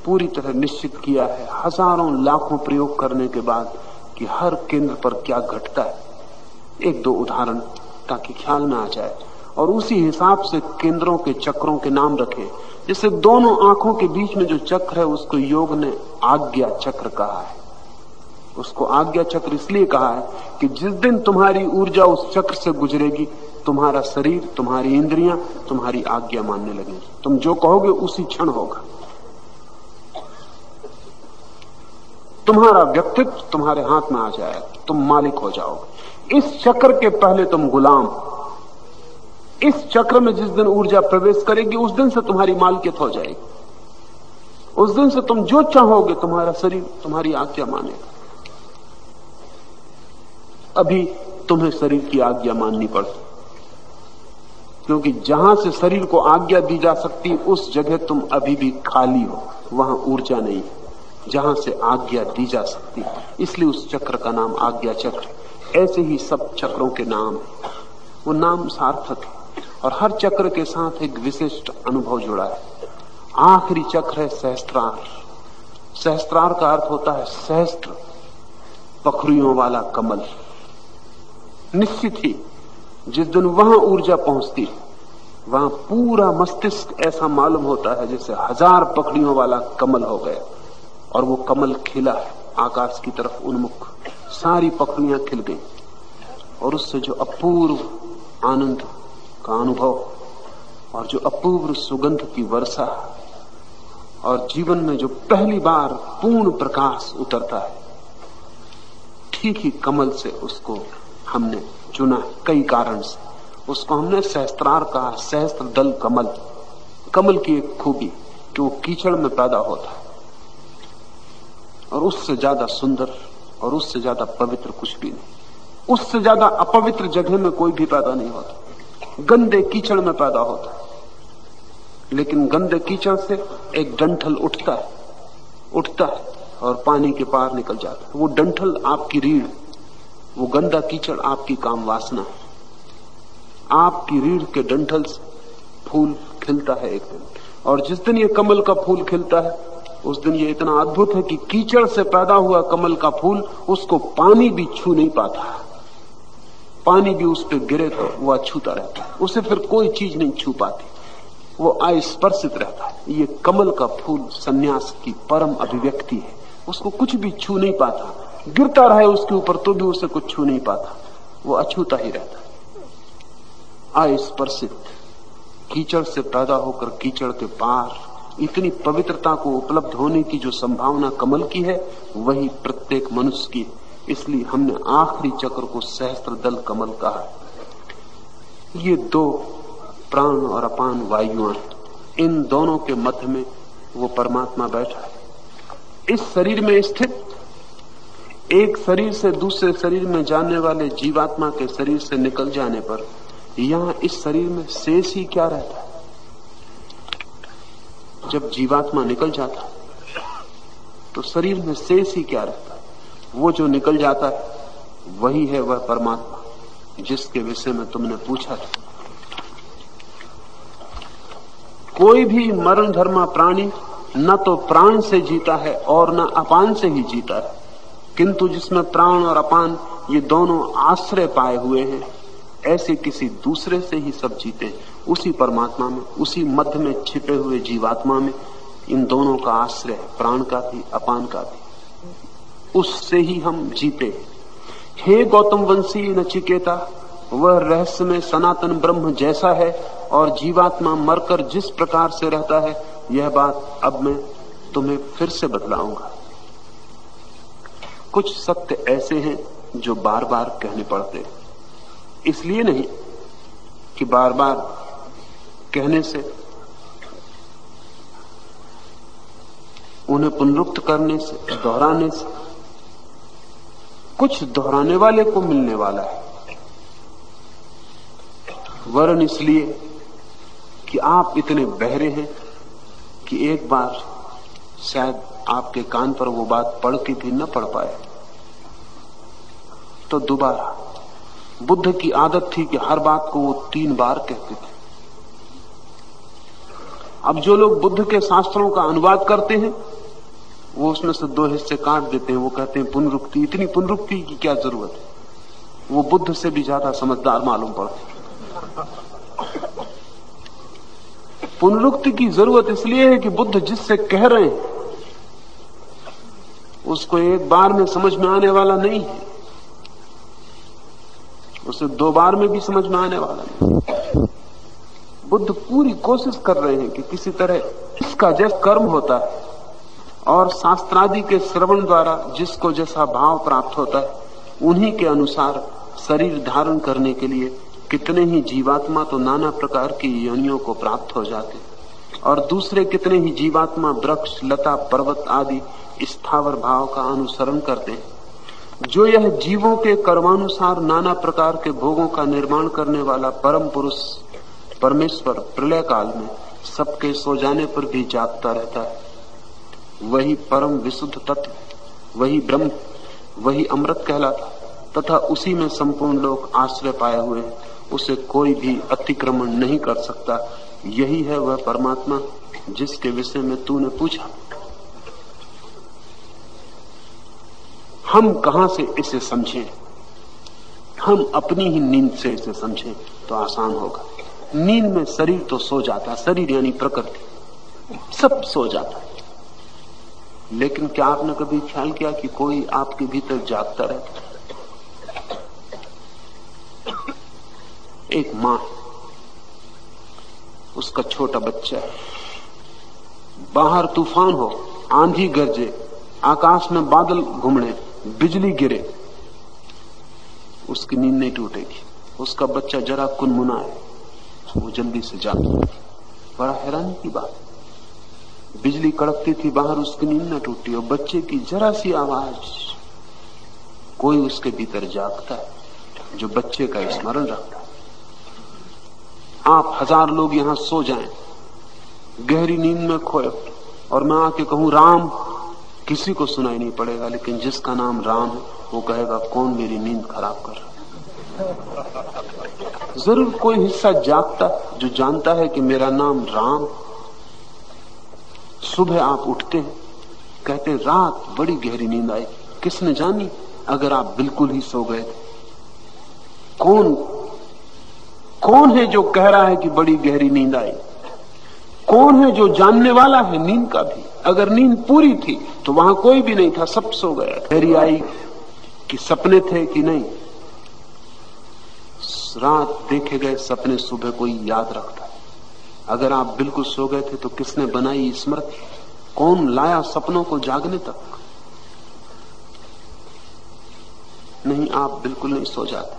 पूरी तरह निश्चित किया है, हजारों लाखों प्रयोग करने के बाद, कि हर केंद्र पर क्या घटता है। एक दो उदाहरण ताकि ख्याल में आ जाए और उसी हिसाब से केंद्रों के चक्रों के नाम रखे। जैसे दोनों आंखों के बीच में जो चक्र है उसको योग ने आज्ञा चक्र कहा है। उसको आज्ञा चक्र इसलिए कहा है कि जिस दिन तुम्हारी ऊर्जा उस चक्र से गुजरेगी तुम्हारा शरीर, तुम्हारी इंद्रियां तुम्हारी आज्ञा मानने लगेंगी। तुम जो कहोगे उसी क्षण होगा। तुम्हारा व्यक्तित्व तुम्हारे हाथ में आ जाएगा, तुम मालिक हो जाओगे। इस चक्र के पहले तुम गुलाम। इस चक्र में जिस दिन ऊर्जा प्रवेश करेगी उस दिन से तुम्हारी मालिकियत हो जाएगी। उस दिन से तुम जो चाहोगे तुम्हारा शरीर तुम्हारी आज्ञा मानेगा। अभी तुम्हें शरीर की आज्ञा माननी पड़ती, क्योंकि जहां से शरीर को आज्ञा दी जा सकती उस जगह तुम अभी भी खाली हो, वहां ऊर्जा नहीं है जहां से आज्ञा दी जा सकती, इसलिए उस चक्र का नाम आज्ञा चक्र। ऐसे ही सब चक्रों के नाम है, वो नाम सार्थक है और हर चक्र के साथ एक विशिष्ट अनुभव जुड़ा है। आखिरी चक्र है सहस्त्रार। सहस्त्रार का अर्थ होता है सहस्त्र पखरियों वाला कमल। निश्चित ही जिस दिन वहां ऊर्जा पहुंचती वहां पूरा मस्तिष्क ऐसा मालूम होता है जैसे 1000 पखड़ियों वाला कमल हो गया और वो कमल खिला है आकाश की तरफ उन्मुख, सारी पखड़ियां खिल गई और उससे जो अपूर्व आनंद का अनुभव और जो अपूर्व सुगंध की वर्षा और जीवन में जो पहली बार पूर्ण प्रकाश उतरता है, ठीक ही कमल से उसको हमने चुना है। कई कारण से उसको हमने सहस्त्रार कहा, सहस्त्र दल कमल। कमल की एक खूबी कि वो कीचड़ में पैदा होता है और उससे ज्यादा सुंदर और उससे ज्यादा पवित्र कुछ भी नहीं। उससे ज्यादा अपवित्र जगह में कोई भी पैदा नहीं होता। गंदे कीचड़ में पैदा होता है, लेकिन गंदे कीचड़ से एक डंठल उठता है और पानी के पार निकल जाता है। वो डंठल आपकी रीढ़, वो गंदा कीचड़ आपकी काम वासना है। आपकी रीढ़ के डंठल से फूल खिलता है एक दिन, और जिस दिन ये कमल का फूल खिलता है उस दिन ये इतना अद्भुत है कि कीचड़ से पैदा हुआ कमल का फूल उसको पानी भी छू नहीं पाता। पानी भी उस पर गिरे तो वह छूता रहता है, उसे फिर कोई चीज नहीं छू पाती, वो अस्पर्शित रहता है। ये कमल का फूल सन्यास की परम अभिव्यक्ति है। उसको कुछ भी छू नहीं पाता, गिरता रहे उसके ऊपर तो भी उसे कुछ छू नहीं पाता, वो अछूता ही रहता है। अस्पर्शित कीचड़ से पैदा होकर कीचड़ के पार इतनी पवित्रता को उपलब्ध होने की जो संभावना कमल की है, वही प्रत्येक मनुष्य की। इसलिए हमने आखिरी चक्र को सहस्त्र दल कमल कहा। ये दो प्राण और अपान वायुआं, इन दोनों के मध्य में वो परमात्मा बैठा है। इस शरीर में स्थित एक शरीर से दूसरे शरीर में जाने वाले जीवात्मा के शरीर से निकल जाने पर यहां इस शरीर में शेष ही क्या रहता है? जब जीवात्मा निकल जाता तो शरीर में शेष ही क्या रहता है? वो जो निकल जाता है वही है वह परमात्मा जिसके विषय में तुमने पूछा था। कोई भी मरण धर्मा प्राणी न तो प्राण से जीता है और न अपान से ही जीता है, किंतु जिसमें प्राण और अपान ये दोनों आश्रय पाए हुए हैं, ऐसे किसी दूसरे से ही सब जीते हैं। उसी परमात्मा में, उसी मध्य में छिपे हुए जीवात्मा में इन दोनों का आश्रय है, प्राण का भी अपान का भी। उससे ही हम जीते। हे गौतम वंशी नचिकेता, वह रहस्य में सनातन ब्रह्म जैसा है और जीवात्मा मरकर जिस प्रकार से रहता है, यह बात अब मैं तुम्हें फिर से बतलाऊंगा। कुछ सत्य ऐसे हैं जो बार बार कहने पड़ते, इसलिए नहीं कि बार बार कहने से, उन्हें पुनरुक्त करने से, दोहराने से कुछ दोहराने वाले को मिलने वाला है, वरन इसलिए कि आप इतने बहरे हैं कि एक बार शायद आपके कान पर वो बात पड़ के भी न पड़ पाए तो दोबारा। बुद्ध की आदत थी कि हर बात को वो 3 बार कहते थे। अब जो लोग बुद्ध के शास्त्रों का अनुवाद करते हैं वो उसमें से 2 हिस्से काट देते हैं। वो कहते हैं पुनरुक्ति, इतनी पुनरुक्ति की क्या जरूरत है? वो बुद्ध से भी ज्यादा समझदार मालूम पड़ते। पुनरुक्ति की जरूरत इसलिए है कि बुद्ध जिससे कह रहे हैं उसको एक बार में समझ में आने वाला नहीं है, उसे 2 बार में भी समझ में आने वाला नहीं। बुद्ध पूरी कोशिश कर रहे हैं कि किसी तरह इसका जैसा कर्म होता है और शास्त्रादि के श्रवण द्वारा जिसको जैसा भाव प्राप्त होता है, उन्हीं के अनुसार शरीर धारण करने के लिए कितने ही जीवात्मा तो नाना प्रकार की योनियों को प्राप्त हो जाते और दूसरे कितने ही जीवात्मा वृक्ष, लता, पर्वत आदि स्थावर भाव का अनुसरण करते हैं। जो यह जीवों के कर्मानुसार नाना प्रकार के भोगों का निर्माण करने वाला परम पुरुष परमेश्वर प्रलय काल में सबके सो जाने पर भी जागता रहता है। वही परम विशुद्ध तत्व, वही ब्रह्म, वही अमृत कहलाता, तथा उसी में संपूर्ण लोग आश्रय पाए हुए हैं। उसे कोई भी अतिक्रमण नहीं कर सकता। यही है वह परमात्मा जिसके विषय में तूने पूछा। हम कहां से इसे समझें? हम अपनी ही नींद से इसे समझें तो आसान होगा। नींद में शरीर तो सो जाता है, शरीर यानी प्रकृति सब सो जाता है, लेकिन क्या आपने कभी ख्याल किया कि कोई आपके भीतर जागता रहता है? एक मां, उसका छोटा बच्चा है, बाहर तूफान हो, आंधी गरजे, आकाश में बादल घुमड़े, बिजली गिरे, उसकी नींद नहीं टूटेगी। उसका बच्चा जरा कुनमुनाए, वो जल्दी से जागता। बड़ा हैरानी की बात, बिजली कड़कती थी बाहर, उसकी नींद न टूटी, और बच्चे की जरा सी आवाज, कोई उसके भीतर जागता है जो बच्चे का स्मरण रखता है। आप 1000 लोग यहां सो जाएं, गहरी नींद में खोए, और मैं आके कहूं राम, किसी को सुनाई नहीं पड़ेगा, लेकिन जिसका नाम राम है वो कहेगा कौन मेरी नींद खराब कर रहा। जरूर कोई हिस्सा जागता जो जानता है कि मेरा नाम राम। सुबह आप उठते हैं, कहते रात बड़ी गहरी नींद आई, किसने जानी अगर आप बिल्कुल ही सो गए थे। कौन है जो कह रहा है कि बड़ी गहरी नींद आई? कौन है जो जानने वाला है नींद का भी? अगर नींद पूरी थी तो वहां कोई भी नहीं था, सब सो गया। गहरी आई कि सपने थे कि नहीं? रात देखे गए सपने सुबह कोई याद रखता है। अगर आप बिल्कुल सो गए थे तो किसने बनाई स्मृति? कौन लाया सपनों को जागने तक? नहीं, आप बिल्कुल नहीं सो जाते।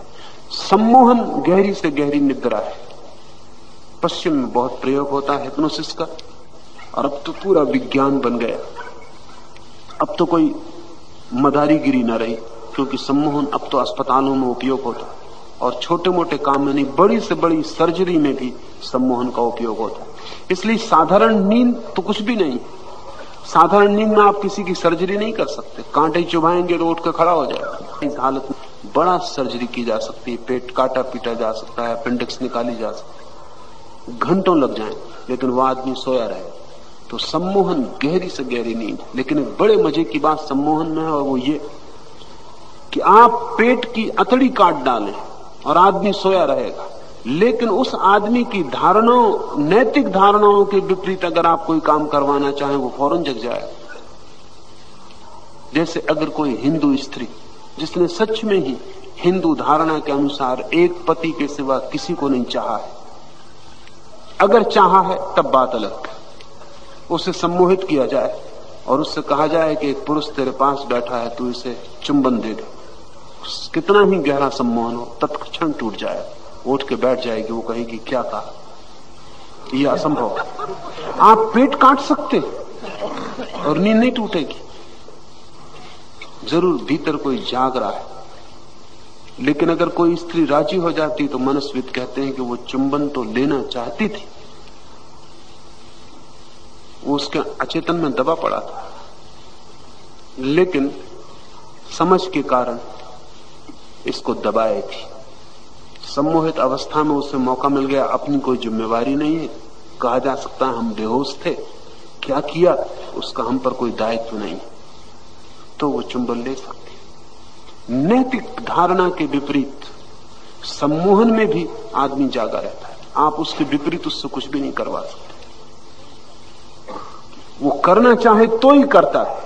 सम्मोहन गहरी से गहरी निद्रा है। पश्चिम में बहुत प्रयोग होता है हिप्नोसिस का, और अब तो पूरा विज्ञान बन गया। अब तो कोई मदारीगिरी न रही, क्योंकि सम्मोहन अब तो अस्पतालों में उपयोग होता है, और छोटे मोटे काम में नहीं, बड़ी से बड़ी सर्जरी में भी सम्मोहन का उपयोग होता है। इसलिए साधारण नींद तो कुछ भी नहीं। साधारण नींद में आप किसी की सर्जरी नहीं कर सकते, कांटे चुभाएंगे तो उठ कर खड़ा हो जाएगा। इस हालत में बड़ा सर्जरी की जा सकती है, पेट काटा पीटा जा सकता है, अपेंडिक्स निकाली जा सकती है, घंटों लग जाए, लेकिन वो आदमी सोया रहे। तो सम्मोहन गहरी से गहरी नींद। लेकिन एक बड़े मजे की बात सम्मोहन में है, और वो ये कि आप पेट की अतड़ी काट डालें और आदमी सोया रहेगा, लेकिन उस आदमी की धारणाओं, नैतिक धारणाओं के विपरीत अगर आप कोई काम करवाना चाहें वो फौरन जग जाएगा। जैसे अगर कोई हिंदू स्त्री जिसने सच में ही हिंदू धारणा के अनुसार एक पति के सिवा किसी को नहीं चाहा है, अगर चाहा है तब बात अलग है। उसे सम्मोहित किया जाए और उससे कहा जाए कि एक पुरुष तेरे पास बैठा है, तू इसे चुंबन दे दे, कितना ही गहरा सम्मोहन हो, तत्क्षण टूट जाए, उठ के बैठ जाएगी। वो कहेगी क्या कहा, यह असंभव। आप पेट काट सकते और नींद नहीं टूटेगी। जरूर भीतर कोई जाग रहा है, लेकिन अगर कोई स्त्री राजी हो जाती तो मनस्विद कहते हैं कि वो चुंबन तो लेना चाहती थी, वो उसके अचेतन में दबा पड़ा था, लेकिन समझ के कारण इसको दबाए थी। सम्मोहित अवस्था में उसे मौका मिल गया, अपनी कोई जिम्मेवारी नहीं है, कहा जा सकता है हम बेहोश थे, क्या किया उसका हम पर कोई दायित्व नहीं, तो वो चुंबन ले सकती। नैतिक धारणा के विपरीत सम्मोहन में भी आदमी जागा रहता है। आप उसके विपरीत उससे कुछ भी नहीं करवा सकते। वो करना चाहे तो ही करता है,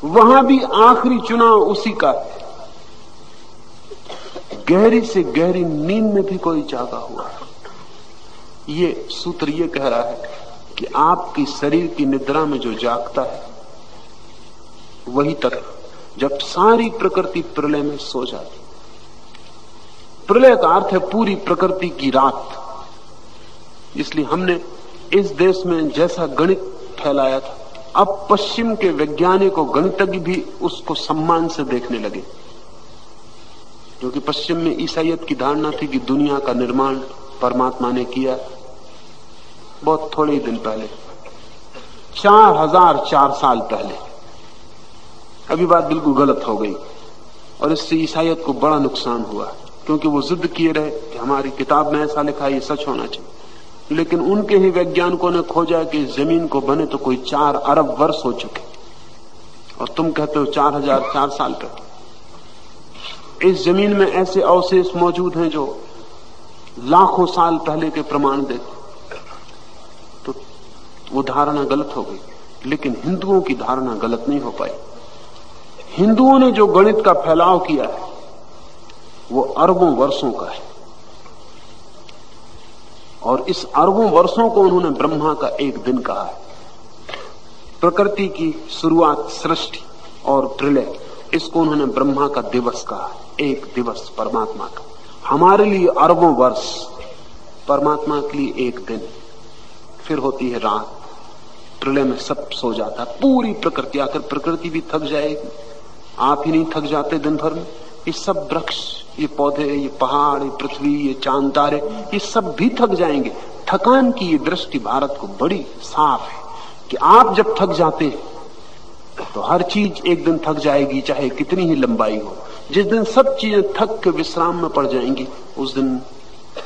वहां भी आखिरी चुनाव उसी का है। गहरी से गहरी नींद में भी कोई जागा हुआ है। ये सूत्र ये कह रहा है कि आपकी शरीर की निद्रा में जो जागता है वही तत्व जब सारी प्रकृति प्रलय में सो जाती। प्रलय का अर्थ है पूरी प्रकृति की रात। इसलिए हमने इस देश में जैसा गणित फैलाया था, अब पश्चिम के वैज्ञानिक और गणितज्ञ भी उसको सम्मान से देखने लगे, क्योंकि पश्चिम में ईसाईयत की धारणा थी कि दुनिया का निर्माण परमात्मा ने किया बहुत थोड़े ही दिन पहले, 4004 साल पहले। अभी बात बिल्कुल गलत हो गई और इससे ईसाइयत को बड़ा नुकसान हुआ, क्योंकि वो जिद किए रहे कि हमारी किताब में ऐसा लिखा है, ये सच होना चाहिए। लेकिन उनके ही वैज्ञानिकों ने खोजा कि जमीन को बने तो कोई 4 अरब वर्ष हो चुके, और तुम कहते हो 4004 साल पहले। इस जमीन में ऐसे अवशेष मौजूद हैं जो लाखों साल पहले के प्रमाण देते, तो वो धारणा गलत हो गई। लेकिन हिंदुओं की धारणा गलत नहीं हो पाई। हिंदुओं ने जो गणित का फैलाव किया है वो अरबों वर्षों का है, और इस अरबों वर्षों को उन्होंने ब्रह्मा का एक दिन कहा है। प्रकृति की शुरुआत, सृष्टि और प्रलय, इसको उन्होंने ब्रह्मा का दिवस कहा, एक दिवस परमात्मा का। हमारे लिए अरबों वर्ष, परमात्मा के लिए एक दिन। फिर होती है रात, प्रलय में सब सो जाता, पूरी प्रकृति। आकर प्रकृति भी थक जाएगी, आप ही नहीं थक जाते दिन भर में? ये सब वृक्ष, ये पौधे, ये पहाड़, ये पृथ्वी, ये चांद तारे, ये सब भी थक जाएंगे। थकान की ये दृष्टि भारत को बड़ी साफ है कि आप जब थक जाते हैं तो हर चीज एक दिन थक जाएगी, चाहे कितनी ही लंबाई हो। जिस दिन सब चीजें थक के विश्राम में पड़ जाएंगी, उस दिन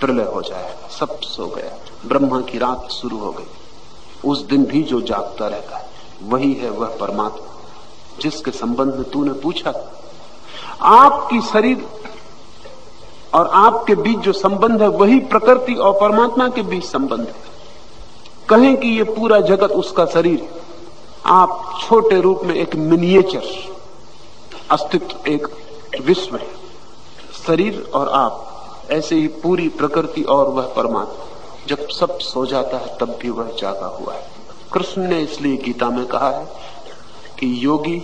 प्रलय हो जाएगा, सब सो गया, ब्रह्मा की रात शुरू हो गई। उस दिन भी जो जागता रहता है वही है वह परमात्मा जिसके संबंध में तूने पूछा। आपकी शरीर और आपके बीच जो संबंध है वही प्रकृति और परमात्मा के बीच संबंध है। कहें कि ये पूरा जगत उसका शरीर है, आप छोटे रूप में एक मिनिएचर अस्तित्व, एक विश्व है, शरीर और आप। ऐसे ही पूरी प्रकृति और वह परमात्मा जब सब सो जाता है तब भी वह जागा हुआ है। कृष्ण ने इसलिए गीता में कहा है कि योगी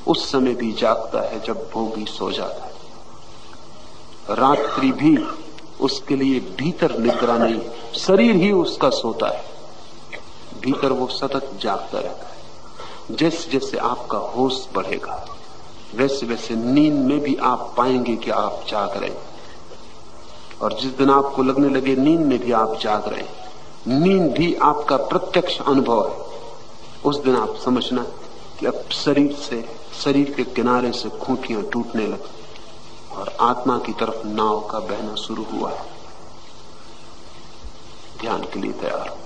उस समय भी जागता है जब भोगी सो जाता है। रात्रि भी उसके लिए भीतर निद्रा नहीं, शरीर ही उसका सोता है, भीतर वो सतत जागता रहता है। जैसे जैसे आपका होश बढ़ेगा वैसे वैसे नींद में भी आप पाएंगे कि आप जाग रहे हैं, और जिस दिन आपको लगने लगे नींद में भी आप जाग रहे हैं, नींद भी आपका प्रत्यक्ष अनुभव है, उस दिन आप समझना कि अब शरीर के किनारे से खूंटियां टूटने लगी और आत्मा की तरफ नाव का बहना शुरू हुआ है। ध्यान के लिए तैयार हो।